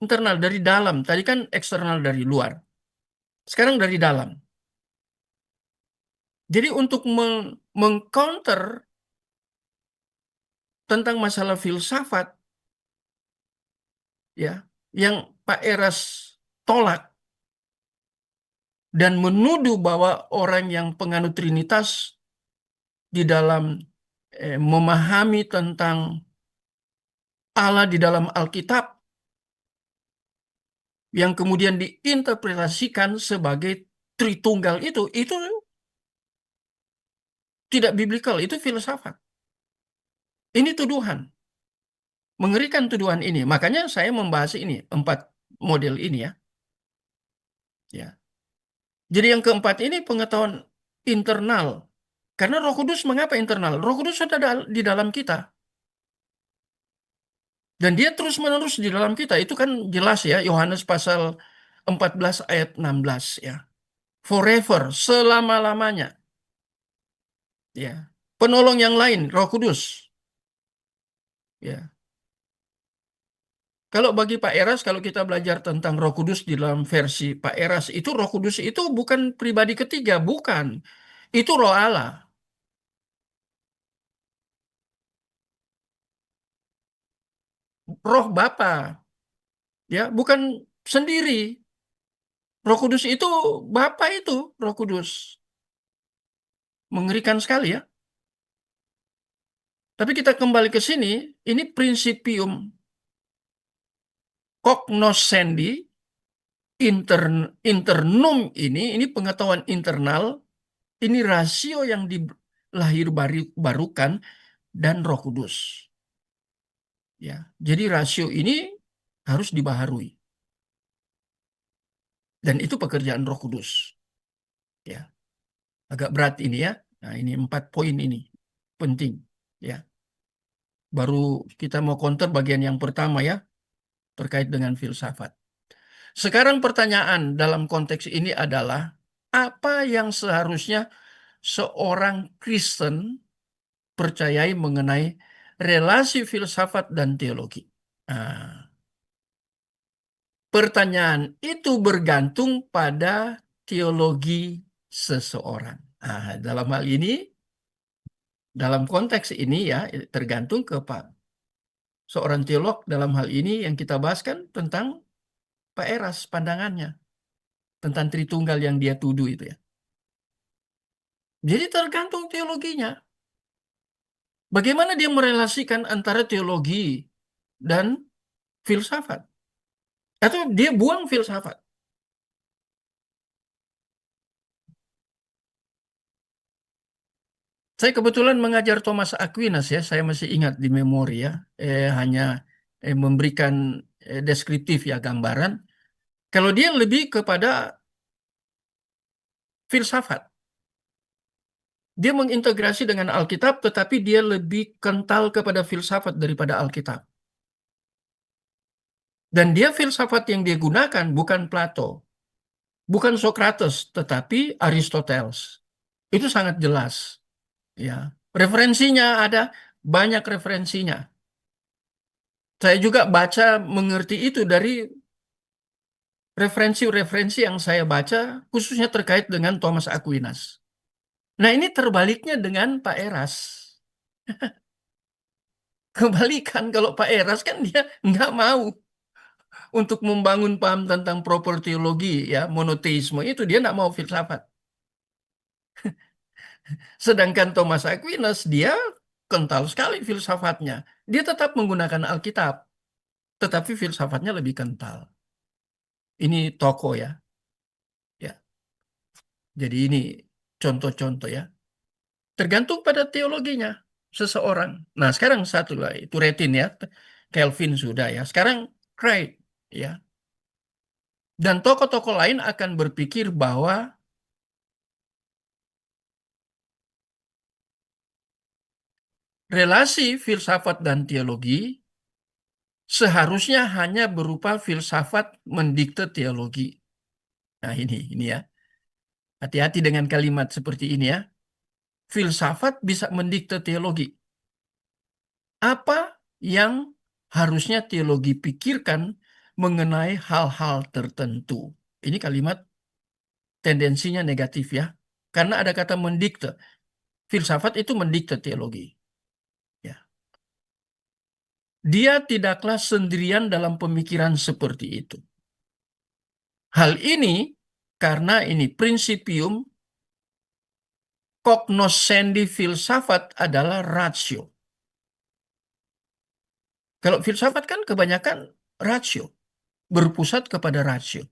internal dari dalam, tadi kan eksternal dari luar. Sekarang dari dalam. Jadi untuk mengcounter tentang masalah filsafat ya, yang Pak Eras tolak dan menuduh bahwa orang yang penganut Trinitas di dalam memahami tentang Allah di dalam Alkitab yang kemudian diinterpretasikan sebagai Tritunggal itu tidak biblikal, itu filsafat. Ini tuduhan, mengerikan tuduhan ini. Makanya saya membahas ini, 4 model ini ya. Ya. Jadi yang keempat ini pengetahuan internal. Karena Roh Kudus mengapa internal? Roh Kudus ada di dalam kita. Dan dia terus-menerus di dalam kita. Itu kan jelas ya, Yohanes pasal 14 ayat 16 ya. Forever, selama-lamanya. Ya. Penolong yang lain, Roh Kudus. Ya. Kalau bagi Pak Eras, kalau kita belajar tentang Roh Kudus di dalam versi Pak Eras, itu Roh Kudus itu bukan pribadi ketiga, bukan. Itu Roh Allah, Roh Bapa, ya, bukan sendiri. Roh Kudus itu Bapa itu, Roh Kudus. Mengerikan sekali ya. Tapi kita kembali ke sini, ini Principium Cognoscendi internum ini pengetahuan internal, ini rasio yang dilahir barukan dan Roh Kudus. Ya, jadi rasio ini harus dibaharui. Dan itu pekerjaan Roh Kudus. Ya, agak berat ini ya. Nah, ini 4 poin ini penting. Ya, baru kita mau counter bagian yang pertama ya, terkait dengan filsafat. Sekarang pertanyaan dalam konteks ini adalah apa yang seharusnya seorang Kristen percayai mengenai relasi filsafat dan teologi? Nah, pertanyaan itu bergantung pada teologi seseorang. Nah, dalam hal ini, dalam konteks ini ya, tergantung ke Pak. Seorang teolog dalam hal ini yang kita bahas kan tentang Pak Eras, pandangannya. Tentang Tritunggal yang dia tuduh itu ya. Jadi tergantung teologinya. Bagaimana dia merelasikan antara teologi dan filsafat? Atau dia buang filsafat? Saya kebetulan mengajar Thomas Aquinas ya, saya masih ingat di memori ya. Hanya memberikan deskriptif ya, gambaran. Kalau dia lebih kepada filsafat. Dia mengintegrasi dengan Alkitab, tetapi dia lebih kental kepada filsafat daripada Alkitab. Dan dia filsafat yang dia gunakan bukan Plato, bukan Socrates, tetapi Aristoteles. Itu sangat jelas. Ya, referensinya ada, banyak referensinya. Saya juga baca mengerti itu dari referensi-referensi yang saya baca, khususnya terkait dengan Thomas Aquinas. Nah, ini terbaliknya dengan Pak Eras. Kebalikan, kalau Pak Eras kan dia nggak mau untuk membangun paham tentang proper teologi, ya, monoteisme itu dia nggak mau filsafat. Sedangkan Thomas Aquinas dia kental sekali filsafatnya. Dia tetap menggunakan Alkitab, tetapi filsafatnya lebih kental. Ini tokoh ya. Ya. Jadi ini contoh-contoh ya. Tergantung pada teologinya seseorang. Nah, sekarang satu lah, itu Retin ya. Calvin sudah ya. Sekarang Craig ya. Dan tokoh-tokoh lain akan berpikir bahwa relasi filsafat dan teologi seharusnya hanya berupa filsafat mendikte teologi. Nah, ini ya. Hati-hati dengan kalimat seperti ini ya. Filsafat bisa mendikte teologi. Apa yang harusnya teologi pikirkan mengenai hal-hal tertentu? Ini kalimat tendensinya negatif ya. Karena ada kata mendikte. Filsafat itu mendikte teologi. Ya. Dia tidaklah sendirian dalam pemikiran seperti itu. Hal ini karena ini prinsipium cognoscendi filsafat adalah ratio. Kalau filsafat kan kebanyakan ratio, berpusat kepada rasio.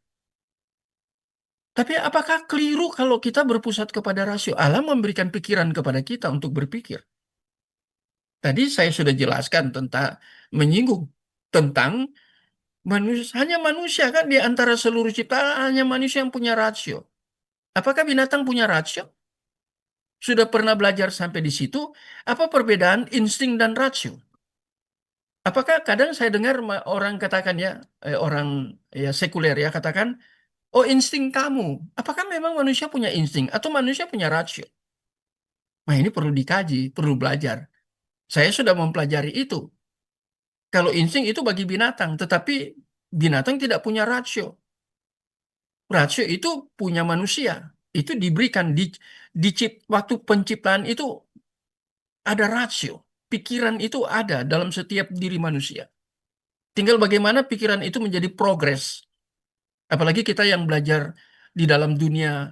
Tapi apakah keliru kalau kita berpusat kepada rasio? Allah memberikan pikiran kepada kita untuk berpikir. Tadi saya sudah jelaskan tentang menyinggung tentang manusia, hanya manusia kan di antara seluruh ciptaan hanya manusia yang punya rasio. Apakah binatang punya rasio? Sudah pernah belajar sampai di situ? Apa perbedaan insting dan rasio? Apakah kadang saya dengar orang katakan ya, orang ya sekuler ya katakan, oh insting kamu. Apakah memang manusia punya insting atau manusia punya rasio? Nah ini perlu dikaji, perlu belajar. Saya sudah mempelajari itu. Kalau insting itu bagi binatang, tetapi binatang tidak punya rasio. Rasio itu punya manusia. Itu diberikan waktu penciptaan itu ada rasio. Pikiran itu ada dalam setiap diri manusia. Tinggal bagaimana pikiran itu menjadi progres. Apalagi kita yang belajar di dalam dunia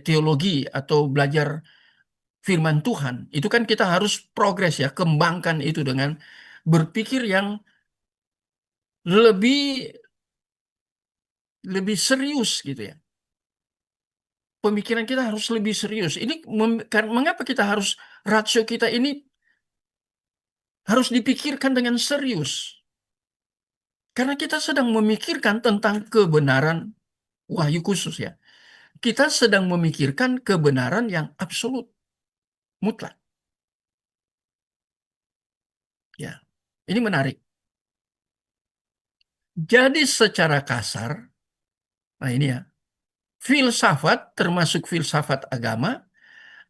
teologi atau belajar firman Tuhan, itu kan kita harus progres ya, kembangkan itu dengan berpikir yang lebih lebih serius gitu ya. Pemikiran kita harus lebih serius. Ini mengapa kita harus rasio kita ini harus dipikirkan dengan serius? Karena kita sedang memikirkan tentang kebenaran wahyu khusus ya. Kita sedang memikirkan kebenaran yang absolut, mutlak. Ya, ini menarik. Jadi secara kasar, nah ini ya, filsafat termasuk filsafat agama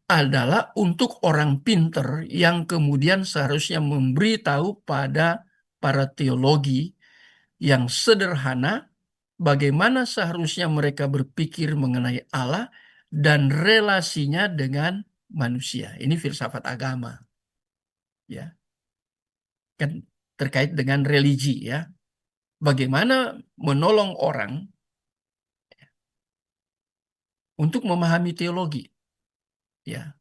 adalah untuk orang pinter yang kemudian seharusnya memberitahu pada para teologi yang sederhana bagaimana seharusnya mereka berpikir mengenai Allah dan relasinya dengan manusia. Ini filsafat agama, ya, kan terkait dengan religi, ya. Bagaimana menolong orang untuk memahami teologi, ya,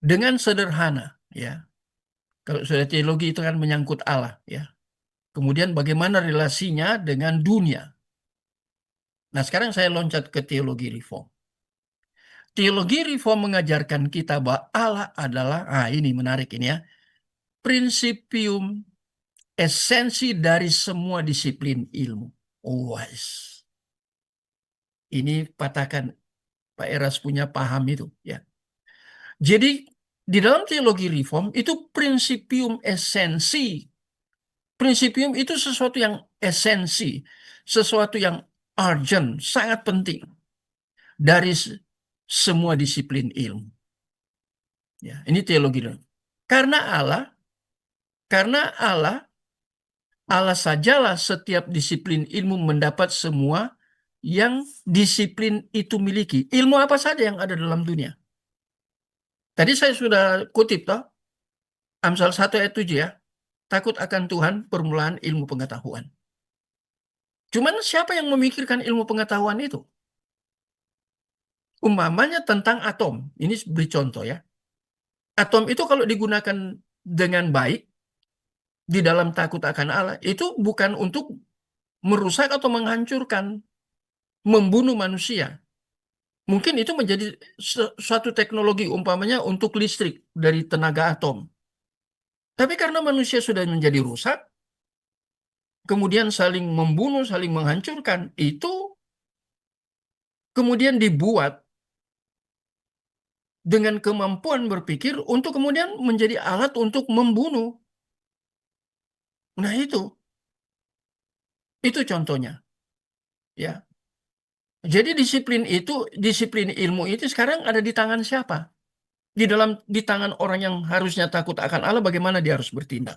dengan sederhana, ya. Kalau sudah teologi itu kan menyangkut Allah, ya. Kemudian bagaimana relasinya dengan dunia. Nah, sekarang saya loncat ke teologi reform. Teologi reform mengajarkan kita bahwa Allah adalah, ini menarik ini ya, principium esensi dari semua disiplin ilmu. Oh, wise. Ini patahkan Pak Eras punya paham itu, ya. Jadi di dalam teologi reform itu principium esensi. Principium itu sesuatu yang esensi, sesuatu yang urgent, sangat penting dari semua disiplin ilmu. Ya, ini teologi. Karena Allah, karena Allah sajalah setiap disiplin ilmu mendapat semua yang disiplin itu miliki. Ilmu apa saja yang ada dalam dunia. Tadi saya sudah kutip toh, Amsal 1 ayat 7 ya. Takut akan Tuhan permulaan ilmu pengetahuan. Cuman siapa yang memikirkan ilmu pengetahuan itu? Umpamanya tentang atom. Ini beri contoh ya. Atom itu kalau digunakan dengan baik di dalam takut akan Allah, itu bukan untuk merusak atau menghancurkan, membunuh manusia. Mungkin itu menjadi suatu teknologi umpamanya untuk listrik dari tenaga atom. Tapi karena manusia sudah menjadi rusak, kemudian saling membunuh, saling menghancurkan, itu kemudian dibuat dengan kemampuan berpikir untuk kemudian menjadi alat untuk membunuh. Nah itu contohnya, ya. Jadi disiplin ilmu itu sekarang ada di tangan siapa? Di tangan orang yang harusnya takut akan Allah, bagaimana dia harus bertindak?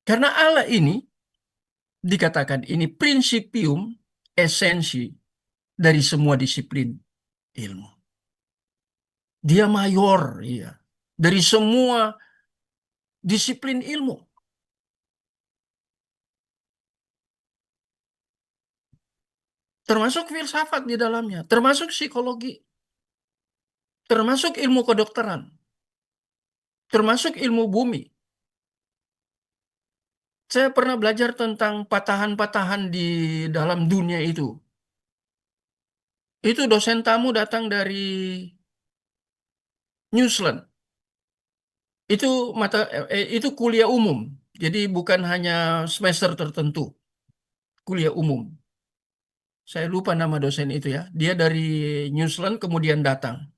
Karena Allah ini dikatakan ini principium esensi dari semua disiplin ilmu. Dia mayor, ya, dari semua disiplin ilmu. Termasuk filsafat di dalamnya, termasuk psikologi, termasuk ilmu kedokteran, termasuk ilmu bumi. Saya pernah belajar tentang patahan-patahan di dalam dunia itu. Itu dosen tamu datang dari New Zealand. Itu itu kuliah umum. Jadi bukan hanya semester tertentu, kuliah umum. Saya lupa nama dosen itu ya. Dia dari New Zealand kemudian datang.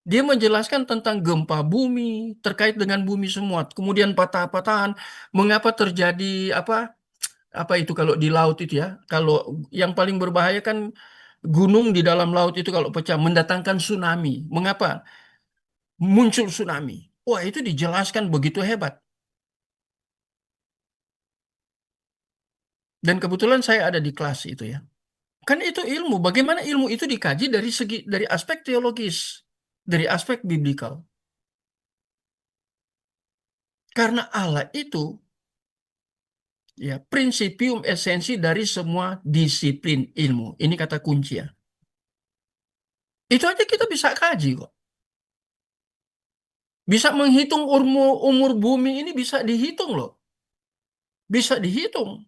Dia menjelaskan tentang gempa bumi terkait dengan bumi semua. Kemudian patah-patahan, mengapa terjadi apa itu kalau di laut itu ya. Kalau yang paling berbahaya kan gunung di dalam laut itu kalau pecah mendatangkan tsunami. Mengapa muncul tsunami? Wah, itu dijelaskan begitu hebat. Dan kebetulan saya ada di kelas itu ya. Kan itu ilmu. Bagaimana ilmu itu dikaji dari aspek teologis, dari aspek biblikal. Karena Allah itu ya principium esensi dari semua disiplin ilmu. Ini kata kunci ya. Itu aja kita bisa kaji kok. Bisa menghitung umur bumi ini bisa dihitung loh. Bisa dihitung.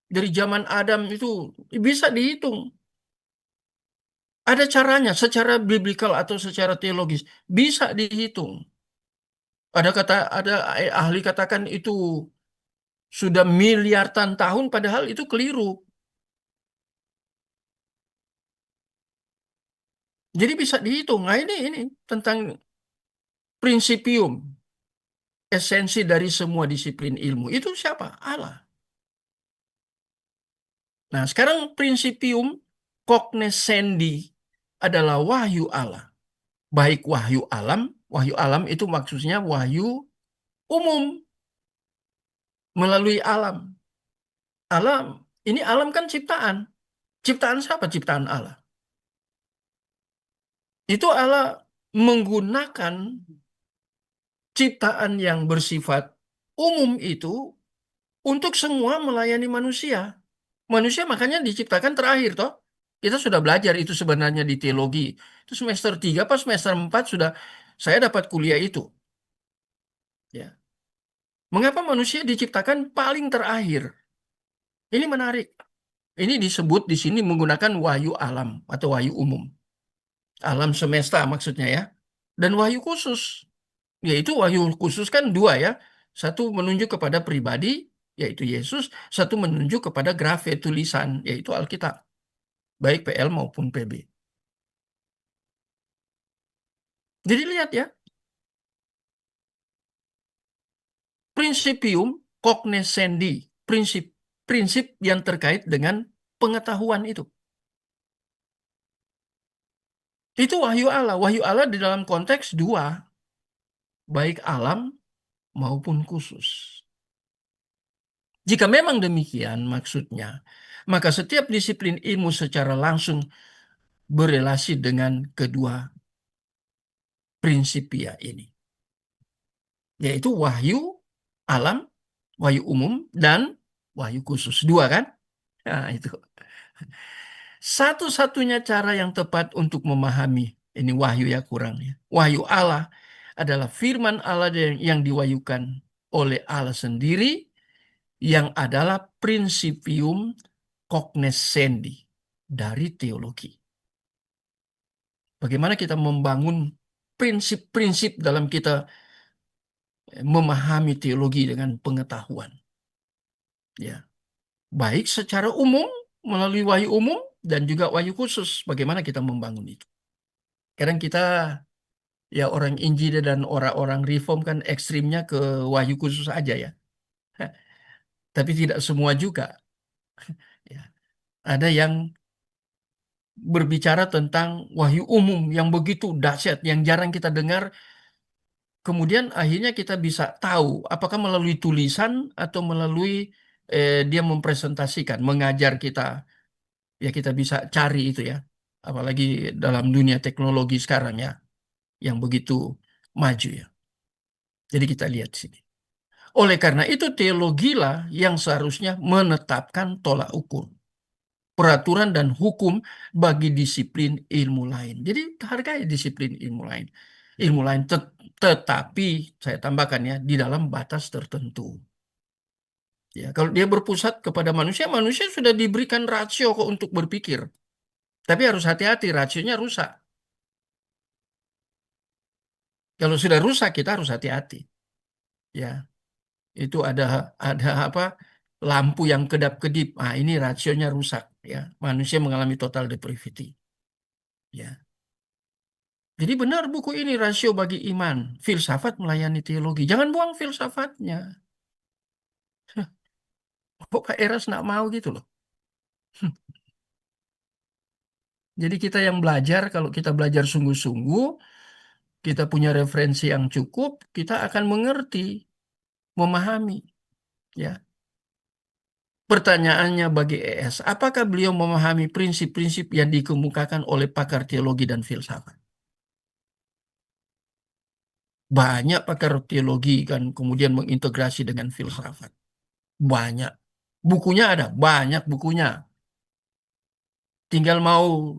Dari zaman Adam itu bisa dihitung. Ada caranya secara biblikal atau secara teologis. Bisa dihitung. Ada ahli katakan itu sudah miliaran tahun padahal itu keliru. Jadi bisa dihitung. Nah, ini tentang prinsipium, esensi dari semua disiplin ilmu. Itu siapa? Allah. Nah, sekarang prinsipium cognoscendi adalah wahyu Allah. Baik wahyu alam itu maksudnya wahyu umum melalui alam. Alam, ini alam kan ciptaan. Ciptaan siapa? Ciptaan Allah. Itu Allah menggunakan ciptaan yang bersifat umum itu untuk semua melayani manusia. Manusia makanya diciptakan terakhir toh. Kita sudah belajar itu sebenarnya di teologi. Itu semester 3 pas semester 4 sudah saya dapat kuliah itu. Ya. Mengapa manusia diciptakan paling terakhir? Ini menarik. Ini disebut di sini menggunakan wahyu alam atau wahyu umum. Alam semesta maksudnya ya. Dan wahyu khusus. Yaitu wahyu khusus kan dua ya. Satu menunjuk kepada pribadi, yaitu Yesus. Satu menunjuk kepada grafe, tulisan, yaitu Alkitab. Baik PL maupun PB. Jadi lihat ya, Principium cognoscendi, prinsip yang terkait dengan pengetahuan itu. Itu wahyu Allah. Wahyu Allah di dalam konteks dua, baik alam maupun khusus. Jika memang demikian maksudnya, maka setiap disiplin ilmu secara langsung berelasi dengan kedua prinsipia ini, yaitu wahyu alam, wahyu umum, dan wahyu khusus. Dua kan? Nah, itu. Satu-satunya cara yang tepat untuk memahami, ini wahyu ya kurang ya. Wahyu Allah adalah firman Allah yang diwahyukan oleh Allah sendiri, yang adalah principium cognoscendi dari teologi. Bagaimana kita membangun prinsip-prinsip dalam kita memahami teologi dengan pengetahuan. Ya, baik secara umum melalui wahyu umum dan juga wahyu khusus. Bagaimana kita membangun itu? Kadang kita ya orang Injil dan orang-orang Reform kan ekstrimnya ke wahyu khusus aja ya. Tapi tidak semua juga. Ya. Ada yang berbicara tentang wahyu umum yang begitu dahsyat, yang jarang kita dengar. Kemudian akhirnya kita bisa tahu apakah melalui tulisan atau melalui dia mempresentasikan, mengajar kita. Ya kita bisa cari itu ya. Apalagi dalam dunia teknologi sekarang ya, yang begitu maju ya. Jadi kita lihat sini. Oleh karena itu teologilah yang seharusnya menetapkan tolak ukur, peraturan dan hukum bagi disiplin ilmu lain. Jadi hargai disiplin ilmu lain. Ilmu lain tetapi saya tambahkan ya di dalam batas tertentu. Ya, kalau dia berpusat kepada manusia, manusia sudah diberikan rasio kok untuk berpikir. Tapi harus hati-hati, rasionya rusak. Kalau sudah rusak kita harus hati-hati. Ya, itu ada apa? Lampu yang kedap-kedip. Ah, ini rasionya rusak ya. Manusia mengalami total depravity. Ya. Jadi benar buku ini rasio bagi iman, filsafat melayani teologi. Jangan buang filsafatnya. Kok Pak Eras nggak mau gitu loh. Jadi kita yang belajar, kalau kita belajar sungguh-sungguh, kita punya referensi yang cukup, kita akan mengerti, memahami. Ya. Pertanyaannya bagi ES, apakah beliau memahami prinsip-prinsip yang dikemukakan oleh pakar teologi dan filsafat? Banyak pakar teologi kan kemudian mengintegrasi dengan filsafat. Banyak. Bukunya ada, banyak bukunya. Tinggal mau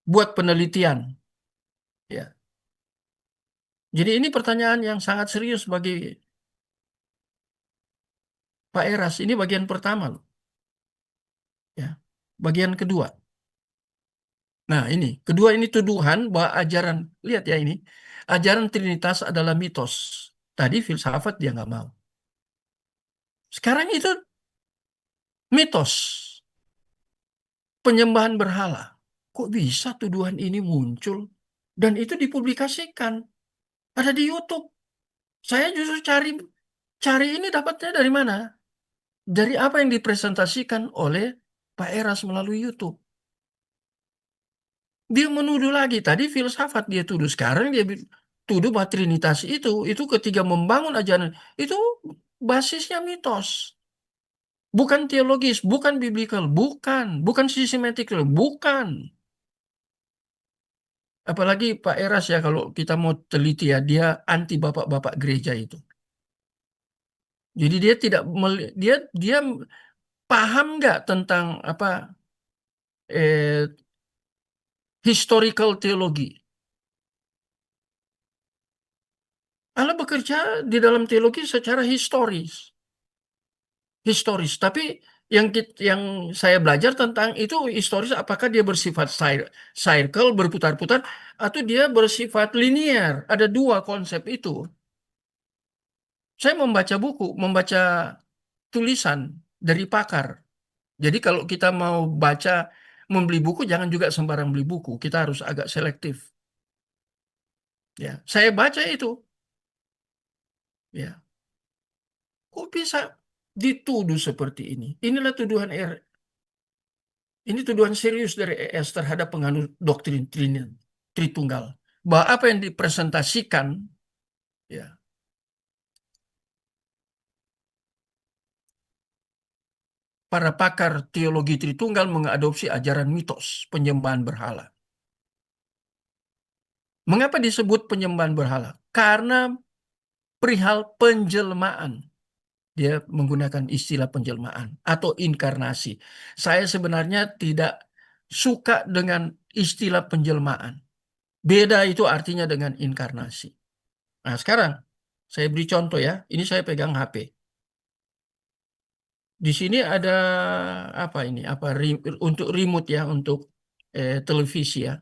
buat penelitian. Ya. Jadi ini pertanyaan yang sangat serius bagi Pak Eras. Ini bagian pertama loh, ya. Bagian kedua. Nah, ini kedua, ini tuduhan bahwa ajaran, lihat ya ini, ajaran Trinitas adalah mitos. Tadi filsafat dia nggak mau. Sekarang itu mitos, penyembahan berhala. Kok bisa tuduhan ini muncul? Dan itu dipublikasikan, ada di YouTube. Saya justru cari cari ini dapatnya dari mana? Dari apa yang dipresentasikan oleh Pak Eras melalui YouTube. Dia menuduh lagi, tadi filsafat dia tuduh, sekarang dia tuduh bahwa Trinitas itu ketika membangun ajaran itu basisnya mitos, bukan teologis, bukan biblical, bukan systematic, bukan. Apalagi Pak Eras ya, kalau kita mau teliti ya, dia anti bapak-bapak gereja itu. Jadi dia tidak dia dia paham nggak tentang apa, eh, historical teologi. Allah bekerja di dalam teologi secara historis. Tapi yang saya belajar tentang itu historis, apakah dia bersifat circle, berputar-putar, atau dia bersifat linear. Ada dua konsep itu. Saya membaca buku, membaca tulisan dari pakar. Jadi kalau kita mau baca, membeli buku, jangan juga sembarang beli buku. Kita harus agak selektif. Ya, saya baca itu. Ya, kok bisa dituduh seperti ini? Inilah tuduhan Ini tuduhan serius dari ES terhadap penganut doktrin Tritunggal. Bahwa apa yang dipresentasikan, ya, para pakar teologi Tritunggal mengadopsi ajaran mitos penyembahan berhala. Mengapa disebut penyembahan berhala? Karena perihal penjelmaan. Dia menggunakan istilah penjelmaan atau inkarnasi. Saya sebenarnya tidak suka dengan istilah penjelmaan. Beda itu artinya dengan inkarnasi. Nah, sekarang saya beri contoh ya. Ini saya pegang HP. Di sini ada apa ini? Untuk remote ya, untuk televisi ya.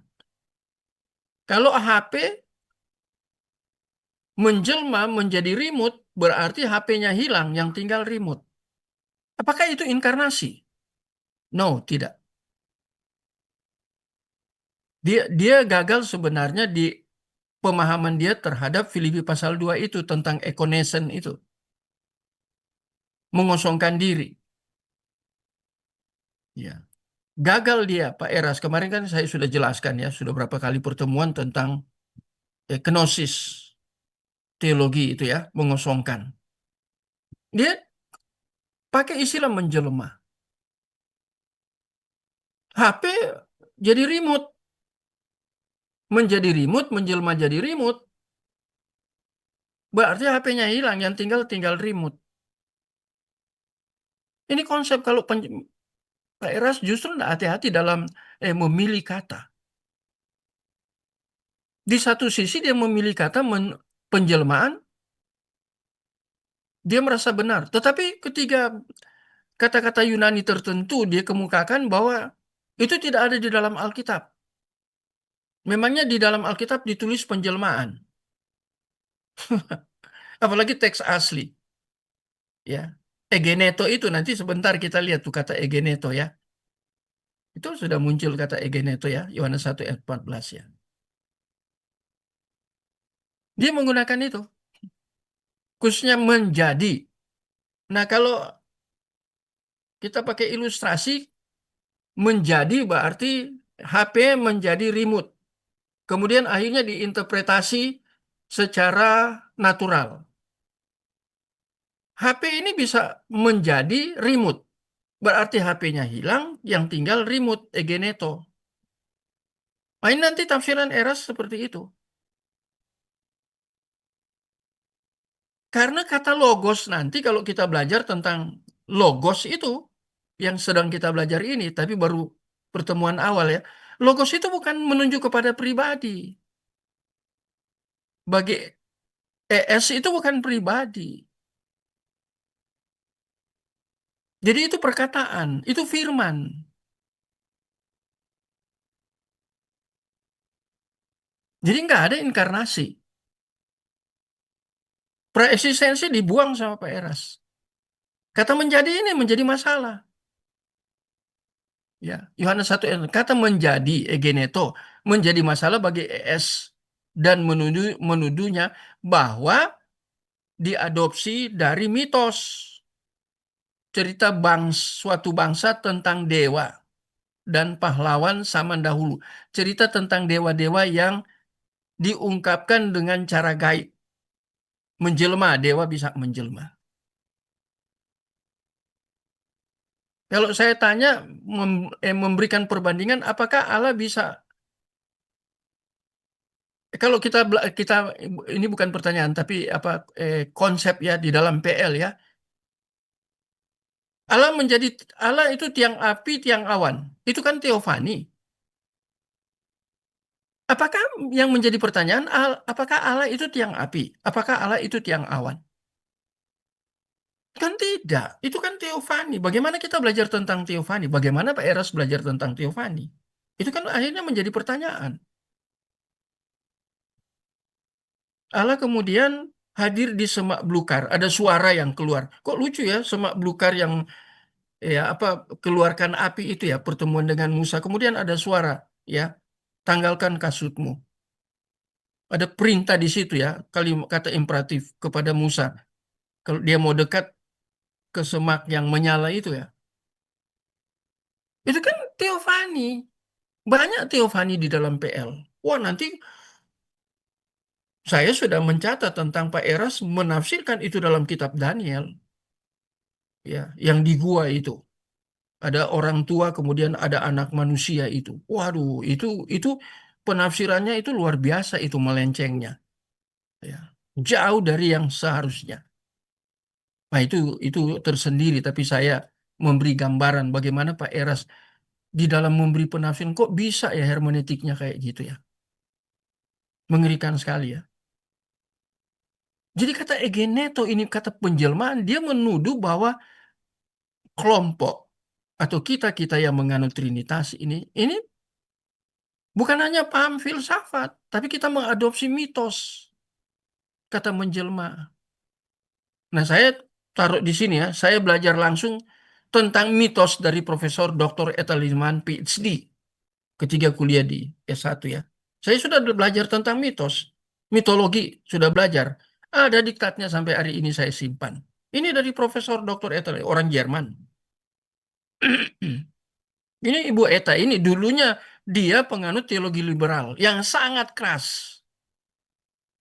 Kalau HP menjelma menjadi remote, berarti HP-nya hilang, yang tinggal remote. Apakah itu inkarnasi? No, tidak. Dia gagal sebenarnya di pemahaman dia terhadap Filipi pasal 2 itu tentang ekonesen itu, mengosongkan diri. Ya. Gagal dia, Pak Eras. Kemarin kan saya sudah jelaskan ya, sudah berapa kali pertemuan tentang kenosis, teologi itu ya, mengosongkan. Dia pakai istilah menjelma. HP jadi remote, menjadi remote, menjelma jadi remote. Berarti HP-nya hilang, yang tinggal remote. Ini konsep kalau Pak Eras justru tidak hati-hati dalam memilih kata. Di satu sisi dia memilih kata penjelmaan, dia merasa benar. Tetapi ketika kata-kata Yunani tertentu dia kemukakan bahwa itu tidak ada di dalam Alkitab. Memangnya di dalam Alkitab ditulis penjelmaan, apalagi teks asli, ya. Egeneto itu nanti sebentar kita lihat tuh kata egeneto ya. Itu sudah muncul kata egeneto ya, Yohanes 1 ayat 14 ya. Dia menggunakan itu, khususnya menjadi. Nah, kalau kita pakai ilustrasi, menjadi berarti HP menjadi remote. Kemudian akhirnya diinterpretasi secara natural. HP ini bisa menjadi remote. Berarti HP-nya hilang, yang tinggal remote, egeneto. Nah, ini nanti tafsiran Eras seperti itu. Karena kata logos nanti kalau kita belajar tentang logos itu, yang sedang kita belajar ini, tapi baru pertemuan awal ya. Logos itu bukan menunjuk kepada pribadi. Bagi ES itu bukan pribadi. Jadi itu perkataan, itu firman. Jadi nggak ada inkarnasi. Preeksistensi dibuang sama Pak Eras. Kata menjadi ini menjadi masalah. Ya, Yohanes 1 ayat kata menjadi egeneto menjadi masalah bagi ES dan menuduhnya bahwa diadopsi dari mitos cerita suatu bangsa tentang dewa dan pahlawan zaman dahulu. Cerita tentang dewa-dewa yang diungkapkan dengan cara gaib. Menjelma, dewa bisa menjelma. Kalau saya tanya, memberikan perbandingan, apakah Allah bisa, kalau kita ini bukan pertanyaan, tapi apa konsep ya di dalam PL ya, Allah menjadi Allah itu tiang api, tiang awan, itu kan teofani. Apakah yang menjadi pertanyaan, apakah Allah itu tiang api? Apakah Allah itu tiang awan? Kan tidak. Itu kan teofani. Bagaimana kita belajar tentang teofani? Bagaimana Pak Eras belajar tentang teofani? Itu kan akhirnya menjadi pertanyaan. Allah kemudian hadir di semak belukar. Ada suara yang keluar. Kok lucu ya semak belukar yang ya apa keluarkan api itu ya pertemuan dengan Musa. Kemudian ada suara ya tanggalkan kasutmu. Ada perintah di situ ya kalimat kata imperatif kepada Musa. Kalau dia mau dekat ke semak yang menyala itu ya. Itu kan teofani. Banyak teofani di dalam PL. Wah, nanti saya sudah mencatat tentang Pak Eras menafsirkan itu dalam kitab Daniel, ya, yang di gua itu. Ada orang tua, kemudian ada anak manusia itu. Waduh, itu penafsirannya itu luar biasa itu melencengnya, ya. Jauh dari yang seharusnya. Nah, itu tersendiri, tapi saya memberi gambaran bagaimana Pak Eras di dalam memberi penafsiran kok bisa ya hermeneutiknya kayak gitu ya. Mengerikan sekali ya. Jadi kata egeneto ini kata penjelmaan, dia menuduh bahwa kelompok atau kita-kita yang menganut Trinitas ini bukan hanya paham filsafat, tapi kita mengadopsi mitos, kata menjelma. Nah, saya taruh di sini ya, saya belajar langsung tentang mitos dari Profesor Dr. Etaliman PhD ketika kuliah di S1 ya. Saya sudah belajar tentang mitos, mitologi sudah belajar. Ada diktatnya sampai hari ini saya simpan. Ini dari Profesor Dr. Etel, orang Jerman. Ini Ibu Eta ini dulunya dia penganut teologi liberal yang sangat keras.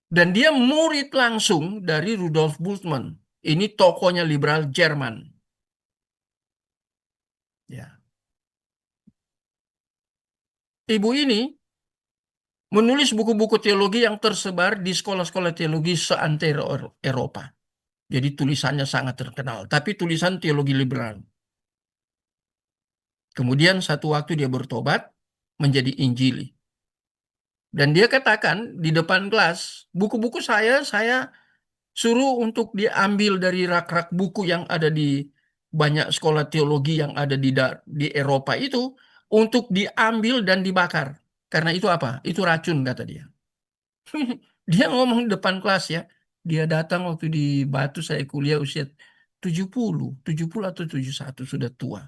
Dan dia murid langsung dari Rudolf Bultmann. Ini tokohnya liberal Jerman. Ya. Ibu ini menulis buku-buku teologi yang tersebar di sekolah-sekolah teologi seantero Eropa. Jadi tulisannya sangat terkenal. Tapi tulisan teologi liberal. Kemudian satu waktu dia bertobat menjadi Injili. Dan dia katakan di depan kelas, buku-buku saya suruh untuk diambil dari rak-rak buku yang ada di banyak sekolah teologi yang ada di Eropa itu untuk diambil dan dibakar. Karena itu apa? Itu racun kata dia. Dia ngomong di depan kelas ya. Dia datang waktu di Batu saya kuliah usia 70 atau 71 sudah tua.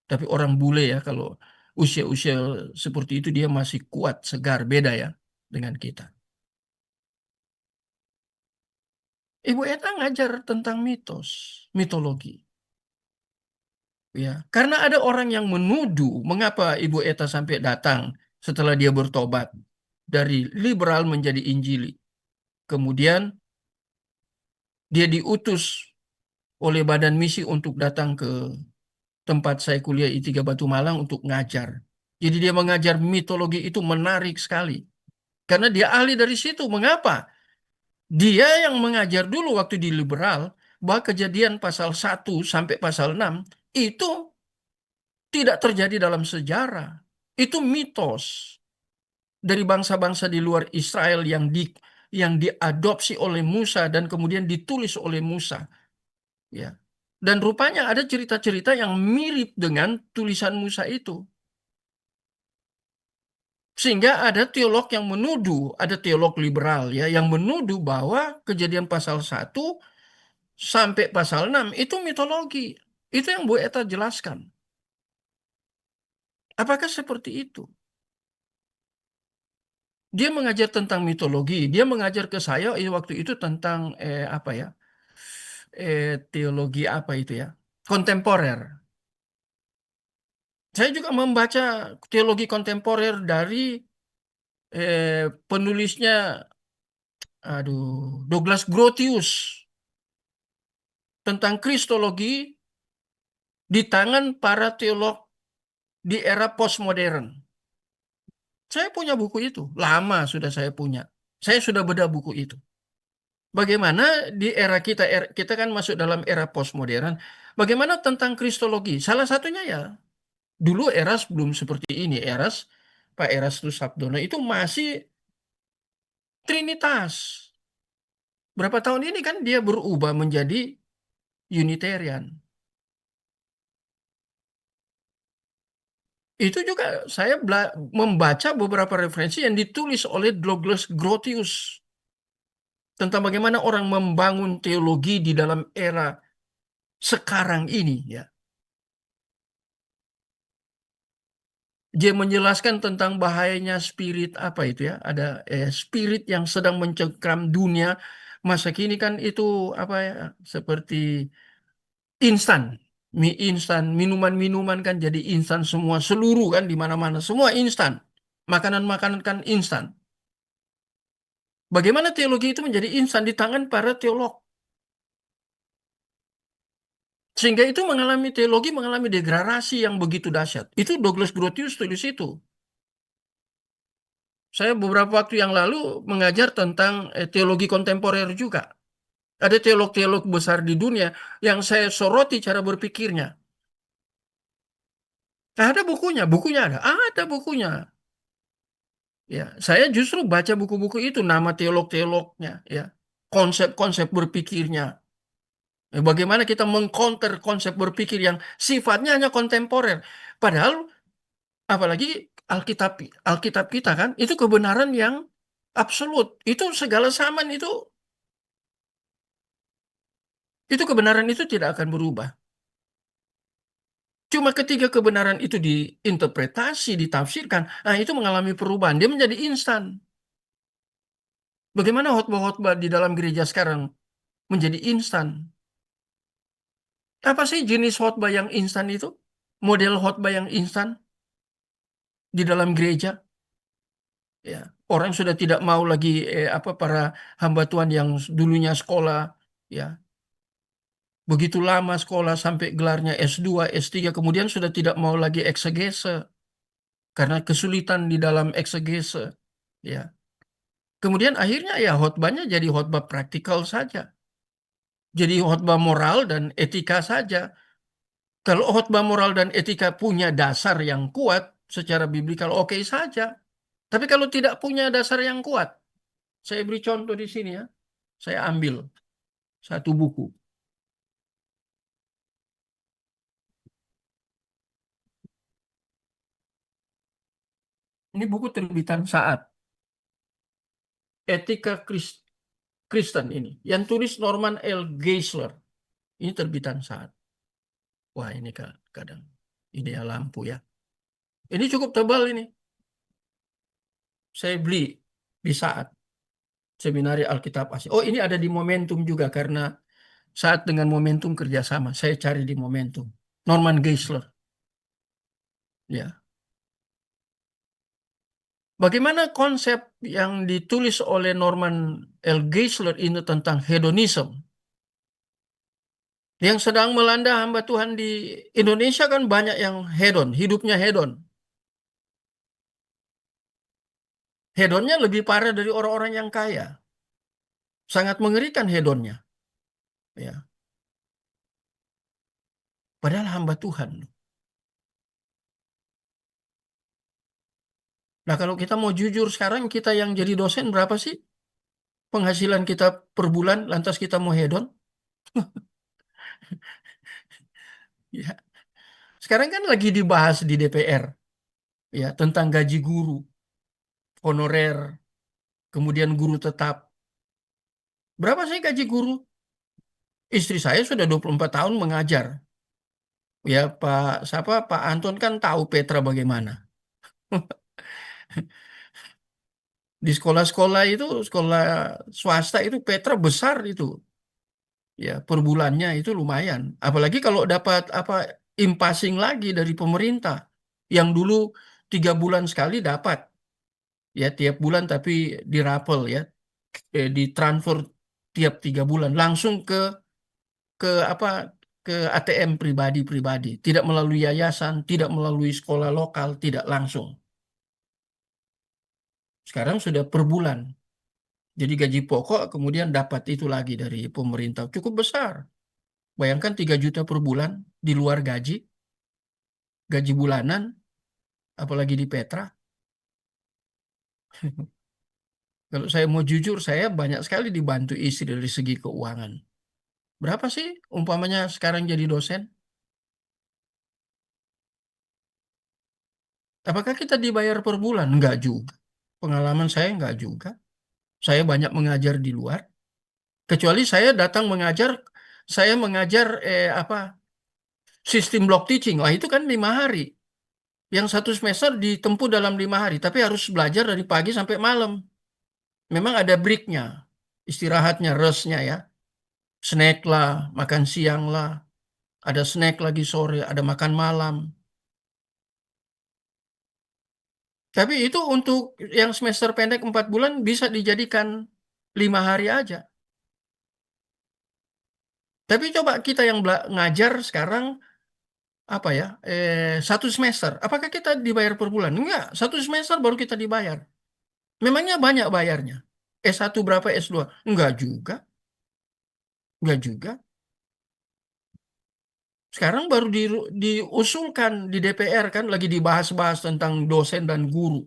Tapi orang bule ya kalau usia-usia seperti itu dia masih kuat, segar, beda ya dengan kita. Ibu Eta ngajar tentang mitos, mitologi. Ya, karena ada orang yang menuduh mengapa Ibu Eta sampai datang setelah dia bertobat dari liberal menjadi Injili. Kemudian dia diutus oleh badan misi untuk datang ke tempat saya kuliah I3 Batu Malang untuk ngajar. Jadi dia mengajar mitologi itu menarik sekali. Karena dia ahli dari situ. Mengapa? Dia yang mengajar dulu waktu di liberal bahwa kejadian pasal 1 sampai pasal 6 itu tidak terjadi dalam sejarah. Itu mitos dari bangsa-bangsa di luar Israel yang diadopsi oleh Musa dan kemudian ditulis oleh Musa, ya. Dan rupanya ada cerita-cerita yang mirip dengan tulisan Musa itu. Sehingga ada teolog yang menuduh, ada teolog liberal ya, yang menuduh bahwa Kejadian pasal 1 sampai pasal 6 itu mitologi. Itu yang Bu Eta jelaskan. Apakah seperti itu? Dia mengajar tentang mitologi. Dia mengajar ke saya waktu itu tentang apa ya? Teologi apa itu ya? Kontemporer. Saya juga membaca teologi kontemporer dari penulisnya, aduh, Douglas Grotius tentang Kristologi di tangan para teolog di era postmodern. Saya punya buku itu, lama sudah saya punya. Saya sudah bedah buku itu. Bagaimana di era kita, kita kan masuk dalam era postmodern. Bagaimana tentang Kristologi? Salah satunya ya, dulu Eras belum seperti ini. Pak Erastus Sabdono itu masih Trinitas. Berapa tahun ini kan dia berubah menjadi Unitarian. Itu juga saya membaca beberapa referensi yang ditulis oleh Douglas Grotius tentang bagaimana orang membangun teologi di dalam era sekarang ini ya. Dia menjelaskan tentang bahayanya spirit apa itu ya? Ada spirit yang sedang mencengkram dunia masa kini kan itu apa ya? Seperti instan, mie instan, minuman-minuman kan jadi instan semua seluruh kan di mana-mana semua instan. Makanan-makanan kan instan. Bagaimana teologi itu menjadi instan di tangan para teolog? Sehingga itu teologi mengalami degradasi yang begitu dahsyat. Itu Douglas Grotius tulis itu. Saya beberapa waktu yang lalu mengajar tentang teologi kontemporer juga. Ada teolog-teolog besar di dunia yang saya soroti cara berpikirnya. Nah, ada bukunya, bukunya ada bukunya. Ya, saya justru baca buku-buku itu nama teolog-teolognya, ya, konsep-konsep berpikirnya. Bagaimana kita mengcounter konsep berpikir yang sifatnya hanya kontemporer. Padahal apalagi Alkitab Alkitab kita kan itu kebenaran yang absolut. Itu segala zaman itu kebenaran itu tidak akan berubah. Cuma ketika kebenaran itu diinterpretasi, ditafsirkan, nah itu mengalami perubahan. Dia menjadi instan. Bagaimana khotbah-khotbah di dalam gereja sekarang menjadi instan? Apa sih jenis khotbah yang instan itu? Model khotbah yang instan di dalam gereja? Ya, orang sudah tidak mau lagi apa para hamba Tuhan yang dulunya sekolah, ya, begitu lama sekolah sampai gelarnya S2, S3, kemudian sudah tidak mau lagi eksegese karena kesulitan di dalam eksegese, ya. Kemudian akhirnya ya khotbahnya jadi khotbah praktikal saja. Jadi khotbah moral dan etika saja. Kalau khotbah moral dan etika punya dasar yang kuat secara biblikal oke saja. Tapi kalau tidak punya dasar yang kuat, saya beri contoh di sini ya. Saya ambil satu buku. Ini buku terbitan Saat. Etika Kristen ini. Yang tulis Norman L. Geisler. Ini terbitan Saat. Wah ini kadang. Ini ya lampu ya. Ini cukup tebal ini. Saya beli di Saat. Seminari Alkitab Asli. Oh ini ada di Momentum juga karena Saat dengan Momentum kerjasama. Saya cari di Momentum. Norman Geisler. Ya. Bagaimana konsep yang ditulis oleh Norman L. Geisler ini tentang hedonisme? Yang sedang melanda hamba Tuhan di Indonesia kan banyak yang hedon, hidupnya hedon. Hedonnya lebih parah dari orang-orang yang kaya. Sangat mengerikan hedonnya. Ya. Padahal hamba Tuhan. Nah kalau kita mau jujur sekarang kita yang jadi dosen berapa sih? penghasilan kita per bulan, lantas kita mau hedon? Ya. Sekarang kan lagi dibahas di DPR, ya, tentang gaji guru, honorer, kemudian guru tetap. Berapa sih gaji guru? Istri saya sudah 24 tahun mengajar. Ya, Pak Anton kan tahu Petra bagaimana. Di sekolah-sekolah itu, sekolah swasta itu Petra besar itu. Ya, per bulannya itu lumayan. Apalagi kalau dapat apa impasing lagi dari pemerintah. Yang dulu 3 bulan sekali dapat. Ya, tiap bulan tapi dirapel ya. Ditransfer tiap 3 bulan. Langsung ke apa ke ATM pribadi-pribadi. Tidak melalui yayasan, tidak melalui sekolah lokal, tidak langsung. Sekarang sudah per bulan. Jadi gaji pokok kemudian dapat itu lagi dari pemerintah. Cukup besar. Bayangkan 3 juta per bulan di luar gaji bulanan, apalagi di Petra. Kalau saya mau jujur, saya banyak sekali dibantu istri dari segi keuangan. Berapa sih umpamanya sekarang jadi dosen? Apakah kita dibayar per bulan? Enggak juga. Pengalaman saya enggak juga. Saya banyak mengajar di luar. Kecuali saya datang mengajar, saya mengajar apa sistem block teaching. Wah itu kan 5 hari. Yang 1 semester ditempuh dalam 5 hari, tapi harus belajar dari pagi sampai malam. Memang ada breaknya, istirahatnya, restnya ya. Snack lah, makan siang lah, ada snack lagi sore, ada makan malam. Tapi itu untuk yang semester pendek 4 bulan bisa dijadikan 5 hari aja. Tapi coba kita yang ngajar sekarang apa ya 1 semester, apakah kita dibayar per bulan? Enggak, 1 semester baru kita dibayar. Memangnya banyak bayarnya? S1 berapa, S2? Enggak juga, enggak juga. Sekarang baru diusulkan di DPR kan lagi dibahas-bahas tentang dosen dan guru.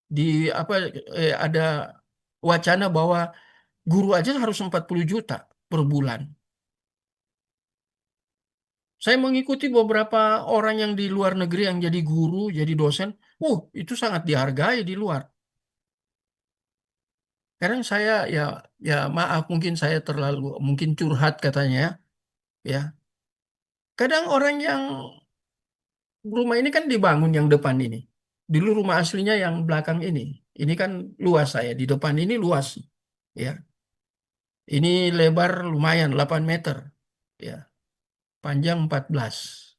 Di apa ada wacana bahwa guru aja harus 40 juta per bulan. Saya mengikuti beberapa orang yang di luar negeri yang jadi guru, jadi dosen. Itu sangat dihargai di luar. Kadang saya ya maaf mungkin saya terlalu mungkin curhat katanya ya. Kadang orang yang rumah ini kan dibangun yang depan ini. Dulu rumah aslinya yang belakang ini. Ini kan luas saya. Di depan ini luas. Ya. Ini lebar lumayan 8 meter. Ya. Panjang 14.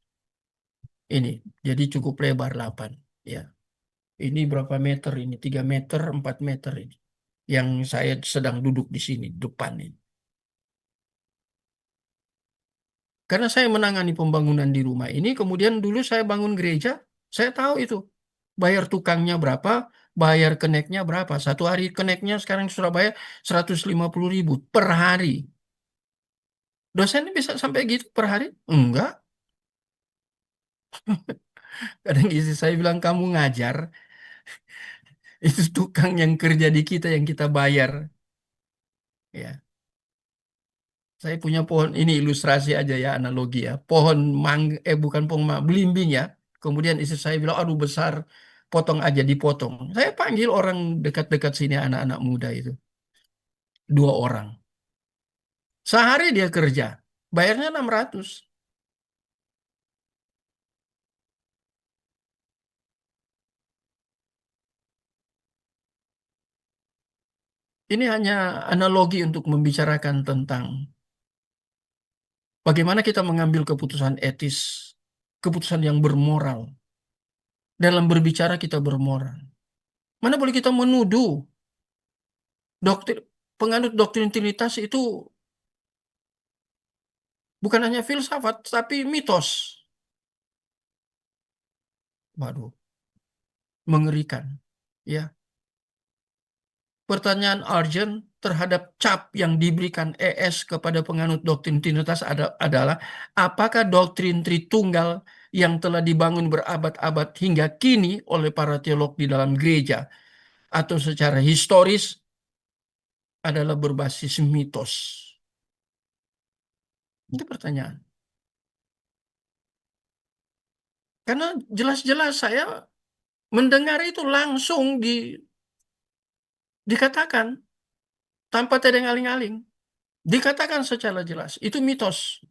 Ini. Jadi cukup lebar 8. Ya. Ini berapa meter ini? 3 meter, 4 meter ini. Yang saya sedang duduk di sini, depan ini. Karena saya menangani pembangunan di rumah ini, kemudian dulu saya bangun gereja, saya tahu itu. Bayar tukangnya berapa, bayar keneknya berapa. 1 hari keneknya sekarang di Surabaya 150.000 per hari. Dosennya bisa sampai gitu per hari? Enggak. Kadang istri saya bilang, kamu ngajar, itu tukang yang kerja di kita yang kita bayar. Ya, saya punya pohon, ini ilustrasi aja ya, analogi ya. Pohon bukan pohon belimbing ya. Kemudian istri saya bilang, aduh besar, potong aja, dipotong. Saya panggil orang dekat-dekat sini, anak-anak muda itu. 2 orang. Sehari dia kerja, bayarnya 600. Ini hanya analogi untuk membicarakan tentang bagaimana kita mengambil keputusan etis, keputusan yang bermoral. Dalam berbicara kita bermoral. Mana boleh kita menuduh doktrin penganut doktrin Trinitas itu bukan hanya filsafat tapi mitos. Waduh, mengerikan. Ya, pertanyaan urgent terhadap cap yang diberikan ES kepada penganut doktrin Trinitas adalah apakah doktrin Tritunggal yang telah dibangun berabad-abad hingga kini oleh para teolog di dalam gereja atau secara historis adalah berbasis mitos? Itu pertanyaan. Karena jelas-jelas saya mendengar itu langsung dikatakan tanpa tedeng-aling-aling. Dikatakan secara jelas, itu mitos.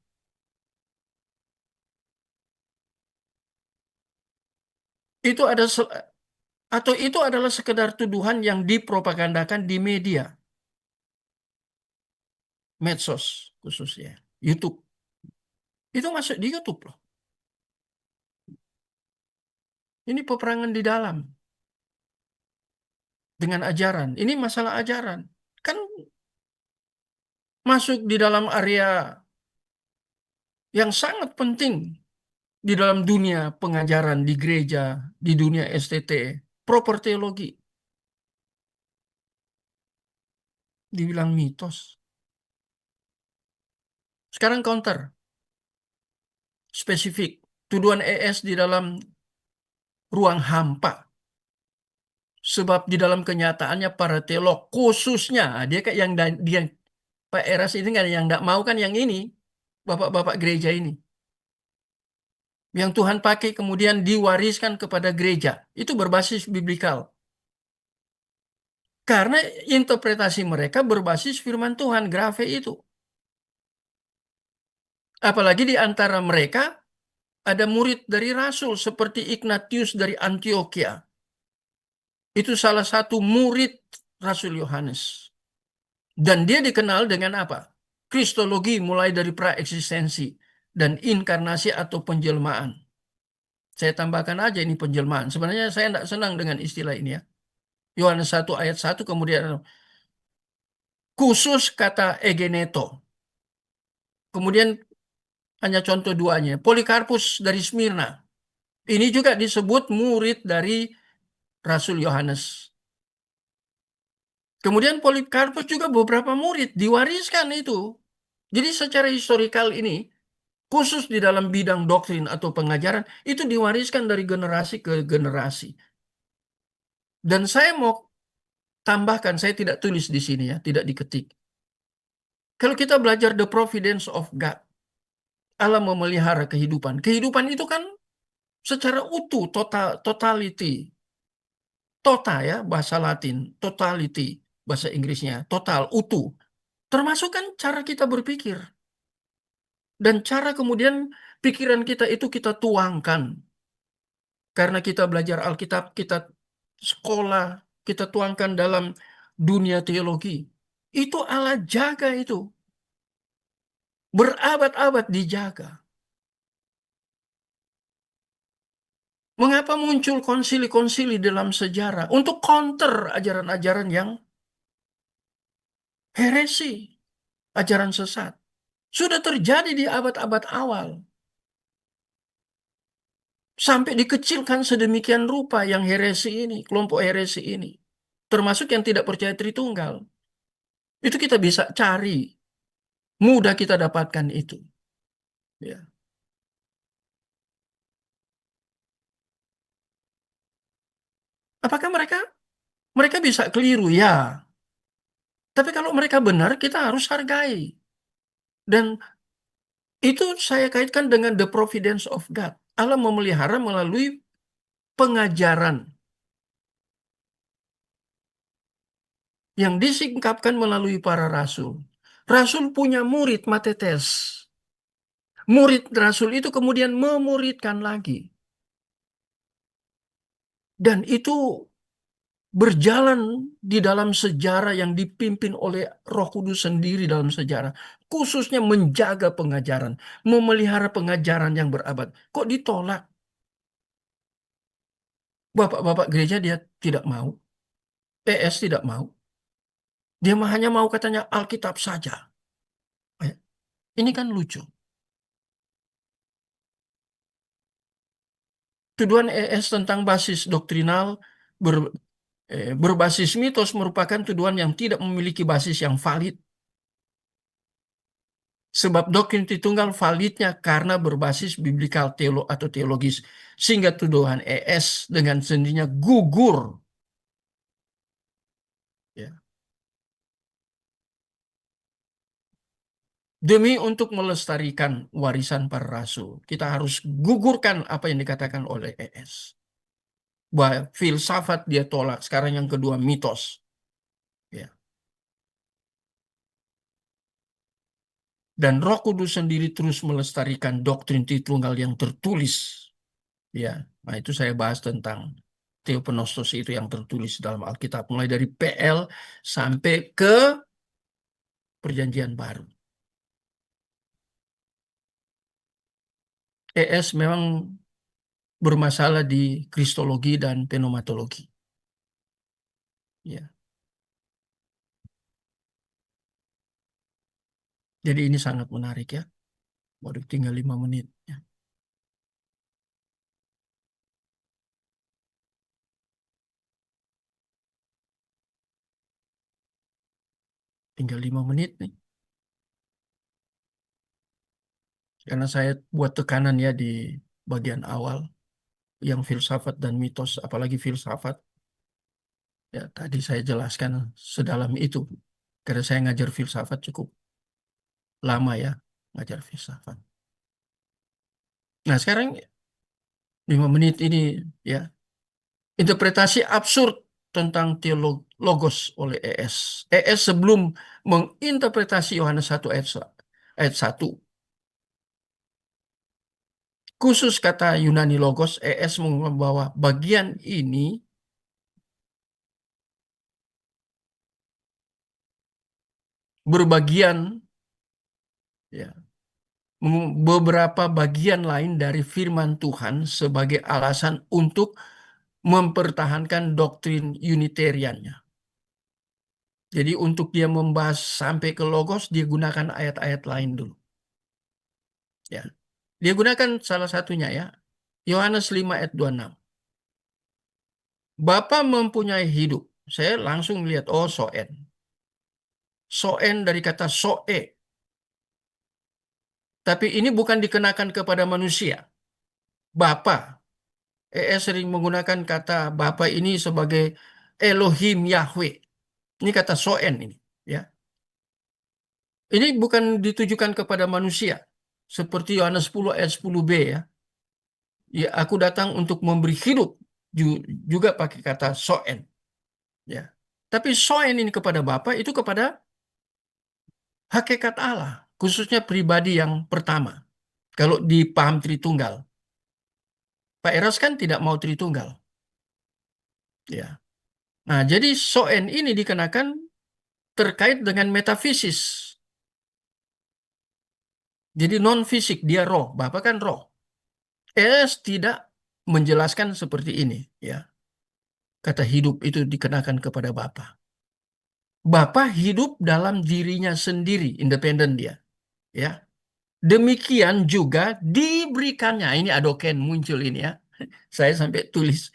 Itu ada atau itu adalah sekedar tuduhan yang dipropagandakan di media, medsos khususnya, YouTube. Itu masuk di YouTube loh. Ini peperangan di dalam dengan ajaran. Ini masalah ajaran. Kan masuk di dalam area yang sangat penting di dalam dunia pengajaran di gereja, di dunia STT, proper teologi. Dibilang mitos. Sekarang counter, spesifik. Tuduhan ES di dalam ruang hampa. Sebab di dalam kenyataannya para teolog, khususnya, dia kayak yang dia Pak Eras ini kan yang nggak mau kan yang ini, bapak-bapak gereja ini. Yang Tuhan pakai kemudian diwariskan kepada gereja. Itu berbasis biblikal. Karena interpretasi mereka berbasis firman Tuhan, grafe itu. Apalagi di antara mereka ada murid dari rasul seperti Ignatius dari Antioquia. Itu salah satu murid Rasul Yohanes. Dan dia dikenal dengan apa? Kristologi mulai dari praeksistensi dan inkarnasi atau penjelmaan. Saya tambahkan aja ini penjelmaan. Sebenarnya saya tidak senang dengan istilah ini ya. Yohanes 1 ayat 1 kemudian khusus kata egeneto. Kemudian hanya contoh duanya. Polikarpus dari Smyrna. Ini juga disebut murid dari Rasul Yohanes. Kemudian Polikarpus juga beberapa murid diwariskan itu. Jadi secara historikal ini, khusus di dalam bidang doktrin atau pengajaran, itu diwariskan dari generasi ke generasi. Dan saya mau tambahkan, saya tidak tulis di sini ya, tidak diketik. Kalau kita belajar the providence of God, Allah memelihara kehidupan. Kehidupan itu kan secara utuh, totality. Tota ya, bahasa Latin. Totality, bahasa Inggrisnya. Total, utuh. Termasuk kan cara kita berpikir. Dan cara kemudian pikiran kita itu kita tuangkan. Karena kita belajar Alkitab, kita sekolah, kita tuangkan dalam dunia teologi. Itu Allah jaga itu. Berabad-abad dijaga. Mengapa muncul konsili-konsili dalam sejarah? Untuk counter ajaran-ajaran yang heresi, ajaran sesat. Sudah terjadi di abad-abad awal. Sampai dikecilkan sedemikian rupa yang heresi ini, kelompok heresi ini. Termasuk yang tidak percaya Tritunggal. Itu kita bisa cari. Mudah kita dapatkan itu. Ya. Apakah mereka bisa keliru? Ya. Tapi kalau mereka benar, kita harus hargai. Dan itu saya kaitkan dengan the providence of God. Allah memelihara melalui pengajaran yang disingkapkan melalui para rasul. Rasul punya murid matetes. Murid rasul itu kemudian memuridkan lagi. Dan itu berjalan di dalam sejarah yang dipimpin oleh Roh Kudus sendiri dalam sejarah. Khususnya menjaga pengajaran, memelihara pengajaran yang berabad. Kok ditolak? Bapak-bapak gereja dia tidak mau. PS tidak mau. Dia hanya mau katanya Alkitab saja. Eh, Ini kan lucu. Tuduhan ES tentang basis doktrinal berbasis mitos merupakan tuduhan yang tidak memiliki basis yang valid. Sebab doktrin Tritunggal validnya karena berbasis biblikal atau teologis. Sehingga tuduhan ES dengan sendirinya gugur. Ya. Demi untuk melestarikan warisan para rasul, kita harus gugurkan apa yang dikatakan oleh ES. Bahwa filsafat dia tolak. Sekarang yang kedua, mitos. Ya. Dan Roh Kudus sendiri terus melestarikan doktrin Tritunggal yang tertulis. Ya, nah itu saya bahas tentang Theopneustos itu yang tertulis dalam Alkitab. Mulai dari PL sampai ke Perjanjian Baru. ES memang bermasalah di kristologi dan pneumatologi. Ya, jadi ini sangat menarik ya. Waduh, tinggal 5 menit. Ya, tinggal 5 menit nih. Karena saya buat tekanan ya di bagian awal yang filsafat dan mitos, apalagi filsafat. Ya, tadi saya jelaskan sedalam itu. Karena saya ngajar filsafat cukup lama ya, ngajar filsafat. Nah, sekarang 5 menit ini ya, interpretasi absurd tentang teologos oleh ES. ES sebelum menginterpretasi Yohanes 1 ayat 1, khusus kata Yunani logos, ES membawa bagian ini berbagian ya, beberapa bagian lain dari firman Tuhan sebagai alasan untuk mempertahankan doktrin Unitariannya. Jadi untuk dia membahas sampai ke logos, dia gunakan ayat-ayat lain dulu. Ya. Dia gunakan salah satunya ya, Yohanes 5 ayat 26. Bapa mempunyai hidup. Saya langsung lihat, oh soen. Soen dari kata soe. Tapi ini bukan dikenakan kepada manusia. Bapa. Sering menggunakan kata Bapa ini sebagai Elohim Yahweh. Ini kata soen ini. Ya. Ini bukan ditujukan kepada manusia. Seperti Yohanes 10 ayat 10b ya. Ya, aku datang untuk memberi hidup. Juga pakai kata soen. Ya. Tapi soen ini kepada Bapa itu kepada hakikat Allah. Khususnya pribadi yang pertama. Kalau dipaham Tritunggal. Pak Eros kan tidak mau Tritunggal. Ya. Nah, jadi soen ini dikenakan terkait dengan metafisis. Jadi non fisik, dia roh. Bapak kan roh. Tidak menjelaskan seperti ini. Ya. Kata hidup itu dikenakan kepada Bapa. Bapa hidup dalam dirinya sendiri, independen dia. Ya. Demikian juga diberikannya. Ini adoken muncul ini ya. Saya sampai tulis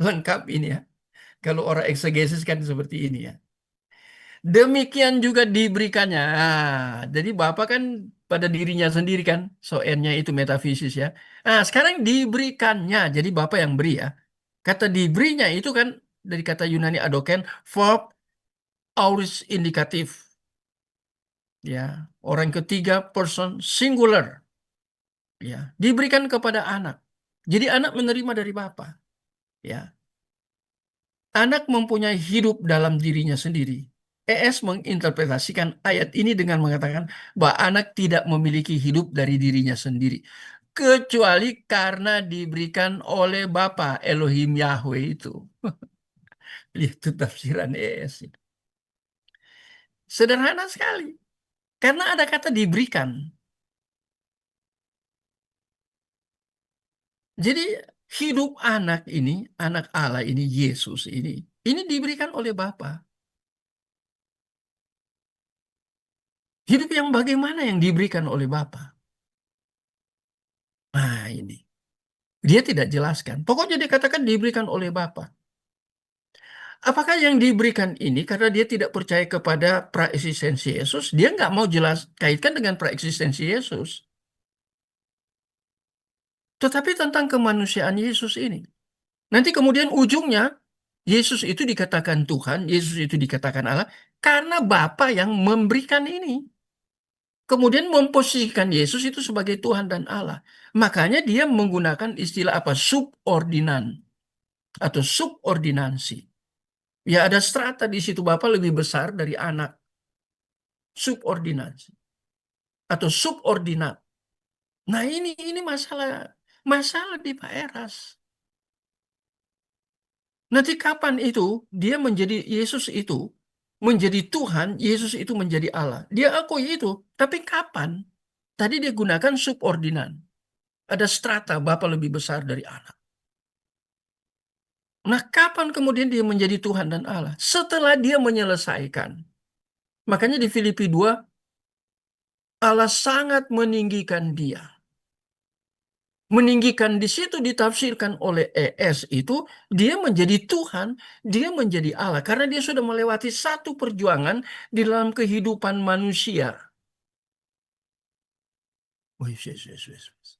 lengkap ini ya. Kalau orang eksegesis kan seperti ini ya. Demikian juga diberikannya. Jadi Bapa kan pada dirinya sendiri kan. Soennya itu metafisis ya. Nah, sekarang diberikannya. Jadi Bapa yang beri ya. Kata diberinya itu kan dari kata Yunani adoken, verb aorist indikatif. Ya, orang ketiga person singular. Ya, diberikan kepada anak. Jadi anak menerima dari Bapa. Ya, anak mempunyai hidup dalam dirinya sendiri. ES menginterpretasikan ayat ini dengan mengatakan bahwa anak tidak memiliki hidup dari dirinya sendiri. Kecuali karena diberikan oleh Bapa Elohim Yahweh itu. Itu tafsiran ES. Sederhana sekali. Karena ada kata diberikan. Jadi hidup anak ini, anak Allah ini, Yesus ini diberikan oleh Bapa. Hidup yang bagaimana yang diberikan oleh Bapa? Nah ini. Dia tidak jelaskan. Pokoknya dia katakan diberikan oleh Bapa. Apakah yang diberikan ini karena dia tidak percaya kepada praeksistensi Yesus? Dia nggak mau jelas kaitkan dengan praeksistensi Yesus. Tetapi tentang kemanusiaan Yesus ini. Nanti kemudian ujungnya, Yesus itu dikatakan Tuhan, Yesus itu dikatakan Allah, karena Bapa yang memberikan ini. Kemudian memposisikan Yesus itu sebagai Tuhan dan Allah. Makanya dia menggunakan istilah apa? Subordinan atau subordinansi. Ya ada strata di situ, Bapa lebih besar dari anak. Subordinansi atau subordinat. Nah, ini masalah masalah di Pak Eras. Nanti kapan itu dia menjadi Yesus itu menjadi Tuhan, Yesus itu menjadi Allah. Dia akui itu, tapi kapan? Tadi dia gunakan subordinan. Ada strata Bapa lebih besar dari anak. Nah, kapan kemudian dia menjadi Tuhan dan Allah? Setelah dia menyelesaikan. Makanya di Filipi 2, Allah sangat meninggikan dia. Meninggikan di situ ditafsirkan oleh ES itu, dia menjadi Tuhan, dia menjadi Allah. Karena dia sudah melewati satu perjuangan di dalam kehidupan manusia. Oh, yes, yes, yes, yes, yes.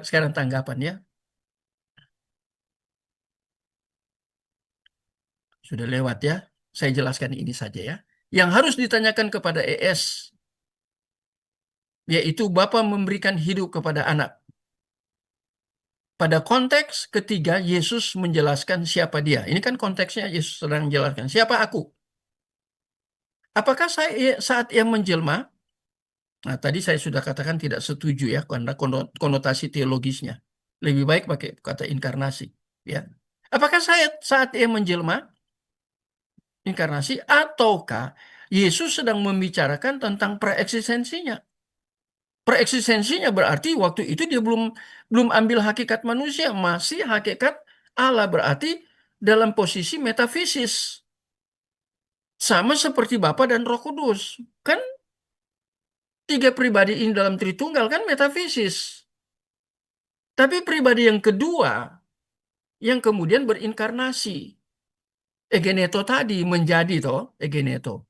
Sekarang tanggapan ya. Sudah lewat ya. Saya jelaskan ini saja ya. Yang harus ditanyakan kepada ES, yaitu Bapa memberikan hidup kepada anak. Pada konteks ketiga, Yesus menjelaskan siapa dia. Ini kan konteksnya Yesus sedang menjelaskan. Siapa aku? Apakah saya saat ia menjelma? Nah, tadi saya sudah katakan tidak setuju ya, karena konotasi teologisnya. Lebih baik pakai kata inkarnasi. Ya. Apakah saya saat ia menjelma, inkarnasi, ataukah Yesus sedang membicarakan tentang preeksistensinya? Preeksistensinya berarti waktu itu dia belum belum ambil hakikat manusia, masih hakikat Allah, berarti dalam posisi metafisis. Sama seperti Bapa dan Roh Kudus. Kan tiga pribadi ini dalam Tritunggal kan metafisis. Tapi pribadi yang kedua yang kemudian berinkarnasi. Egeneto tadi menjadi toh, egeneto.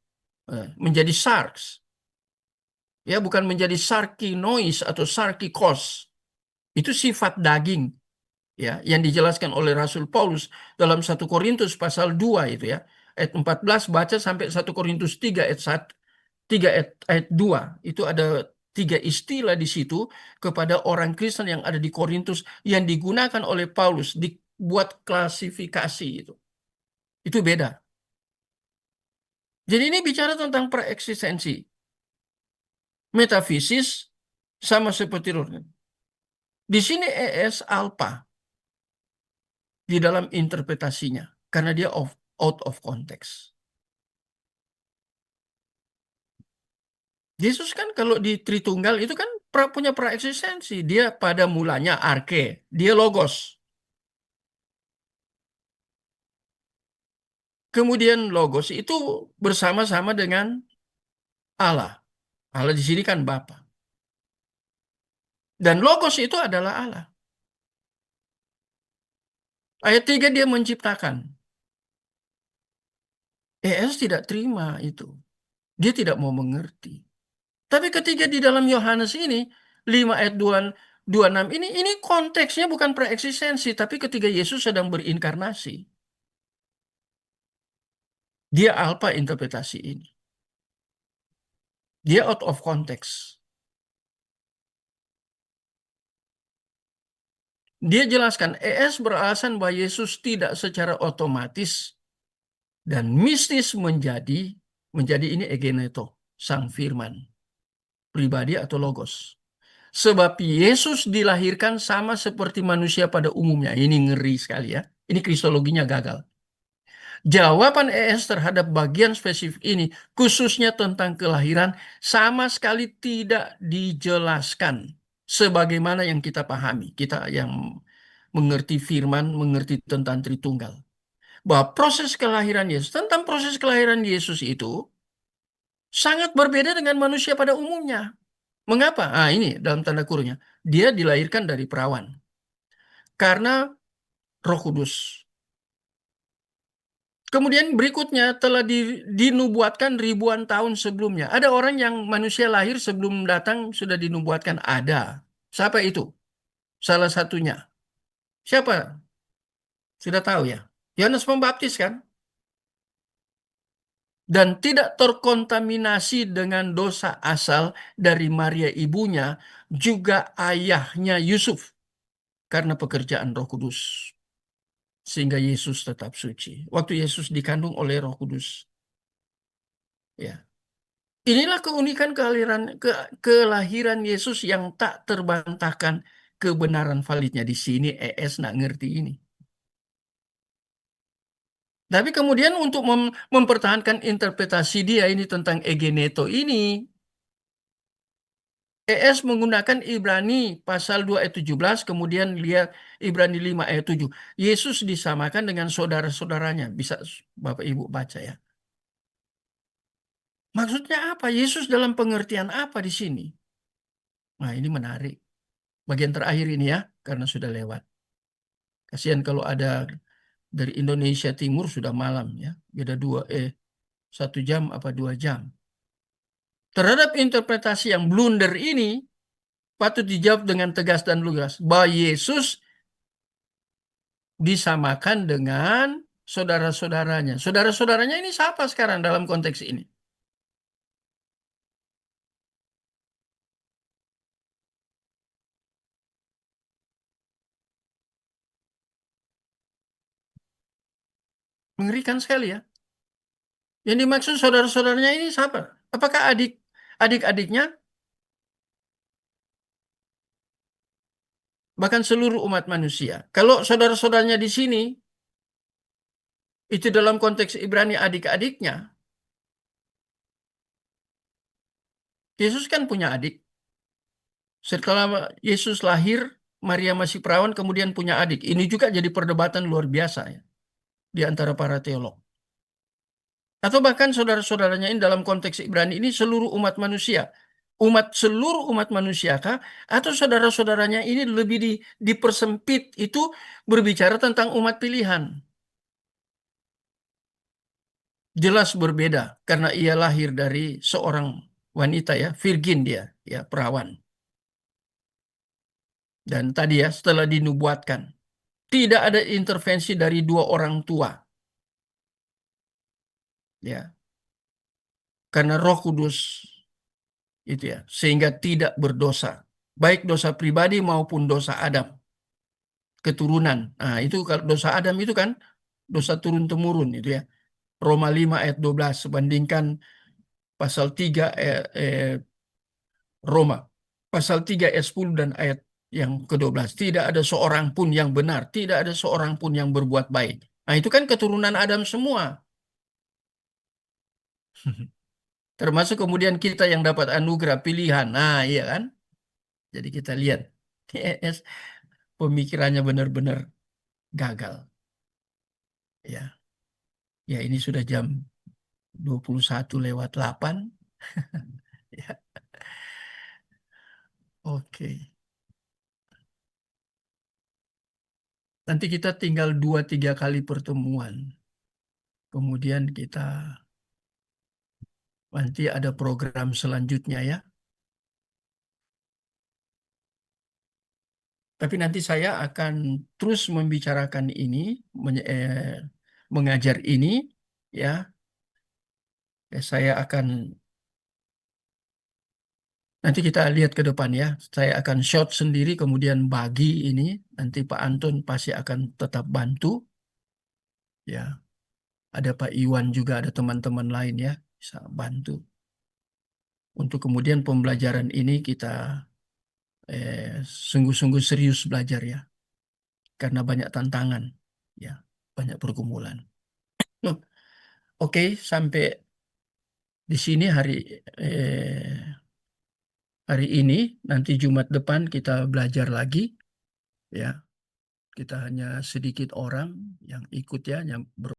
Menjadi sarx. Ya, bukan menjadi sarkinois atau sarkikos. Itu sifat daging. Ya, yang dijelaskan oleh Rasul Paulus dalam 1 Korintus pasal 2 itu ya. Ayat 14 baca sampai 1 Korintus 3 ayat 1, 3 ayat 2. Itu ada tiga istilah di situ kepada orang Kristen yang ada di Korintus yang digunakan oleh Paulus dibuat klasifikasi itu. Itu beda. Jadi ini bicara tentang preeksistensi. Metafisis sama seperti roh. Di sini ES alpha di dalam interpretasinya karena dia out of context. Yesus kan kalau di Tritunggal itu kan punya praeksistensi. Dia pada mulanya arke, dia logos. Kemudian logos itu bersama-sama dengan Allah. Allah di sini kan Bapa. Dan logos itu adalah Allah. Ayat 3 dia menciptakan. ES tidak terima itu. Dia tidak mau mengerti. Tapi ketika di dalam Yohanes ini 5 ayat 26 ini konteksnya bukan preeksistensi, tapi ketika Yesus sedang berinkarnasi. Dia alpa interpretasi ini. Dia out of context. Dia jelaskan ES beralasan bahwa Yesus tidak secara otomatis dan mistis menjadi ini egeneto, sang firman, pribadi atau logos. Sebab Yesus dilahirkan sama seperti manusia pada umumnya. Ini ngeri sekali ya. Ini kristologinya gagal. Jawaban ES terhadap bagian spesifik ini, khususnya tentang kelahiran, sama sekali tidak dijelaskan sebagaimana yang kita pahami. Kita yang mengerti firman, mengerti tentang Tritunggal. Bahwa proses kelahiran Yesus, tentang proses kelahiran Yesus itu sangat berbeda dengan manusia pada umumnya. Mengapa? Ah, ini dalam tanda kurungnya. Dia dilahirkan dari perawan. Karena Roh Kudus. Kemudian berikutnya telah dinubuatkan ribuan tahun sebelumnya. Ada orang yang manusia lahir sebelum datang sudah dinubuatkan. Ada. Siapa itu? Salah satunya. Siapa? Sudah tahu ya. Yohanes Pembaptis kan? dan tidak terkontaminasi dengan dosa asal dari Maria ibunya, juga ayahnya Yusuf, karena pekerjaan Roh Kudus. Sehingga Yesus tetap suci. Waktu Yesus dikandung oleh Roh Kudus. Ya. Inilah keunikan kelahiran Yesus yang tak terbantahkan kebenaran validnya. Di sini ES nak ngerti ini. Tapi kemudian untuk mempertahankan interpretasi dia ini tentang egeneto ini, ES menggunakan Ibrani pasal 2 ayat 17, kemudian lihat Ibrani 5 ayat 7. Yesus disamakan dengan saudara-saudaranya. Bisa Bapak Ibu baca ya. Maksudnya apa? Yesus dalam pengertian apa di sini? Nah, ini menarik. Bagian terakhir ini ya, karena sudah lewat. Kasihan kalau ada dari Indonesia Timur sudah malam ya. Beda 1 jam apa 2 jam. Terhadap interpretasi yang blunder ini, patut dijawab dengan tegas dan lugas bahwa Yesus disamakan dengan saudara-saudaranya. Saudara-saudaranya ini siapa sekarang dalam konteks ini? Mengerikan sekali ya. Yang dimaksud saudara-saudaranya ini siapa? Apakah adik-adiknya? Bahkan seluruh umat manusia. Kalau saudara-saudaranya di sini, itu dalam konteks Ibrani adik-adiknya, Yesus kan punya adik. Setelah Yesus lahir, Maria masih perawan, kemudian punya adik. Ini juga jadi perdebatan luar biasa ya, di antara para teolog. Atau bahkan saudara-saudaranya ini dalam konteks Ibrani ini seluruh umat manusia. Seluruh umat manusia kah? Atau saudara-saudaranya ini lebih dipersempit, itu berbicara tentang umat pilihan. Jelas berbeda karena ia lahir dari seorang wanita ya, virgin dia, ya, perawan. Dan tadi ya, setelah dinubuatkan, tidak ada intervensi dari dua orang tua. Ya, karena Roh Kudus itu ya, sehingga tidak berdosa, baik dosa pribadi maupun dosa Adam, keturunan. Nah, itu kalau dosa Adam itu kan dosa turun-temurun itu ya. Roma 5 ayat 12 sebandingkan pasal 3 Roma pasal 3 ayat 10 dan ayat yang ke-12. Tidak ada seorang pun yang benar, tidak ada seorang pun yang berbuat baik. Nah, itu kan keturunan Adam semua. Termasuk kemudian kita yang dapat anugerah pilihan. Nah, iya kan? Jadi kita lihat TNS pemikirannya benar-benar gagal. Ya. Ya, ini sudah jam 21:08. Ya, oke. Nanti kita tinggal 2-3 kali pertemuan. Kemudian kita nanti ada program selanjutnya ya. Tapi nanti saya akan terus membicarakan ini, mengajar ini, ya. Saya akan nanti kita lihat ke depan ya. Saya akan shot sendiri, kemudian bagi ini. Nanti Pak Anton pasti akan tetap bantu, ya. Ada Pak Iwan juga, ada teman-teman lain ya, bisa bantu. Untuk kemudian pembelajaran ini kita sungguh-sungguh serius belajar ya, karena banyak tantangan, ya, banyak pergumulan. Loh, oke, sampai di sini hari ini. Nanti Jumat depan kita belajar lagi, ya. Kita hanya sedikit orang yang ikut ya, yang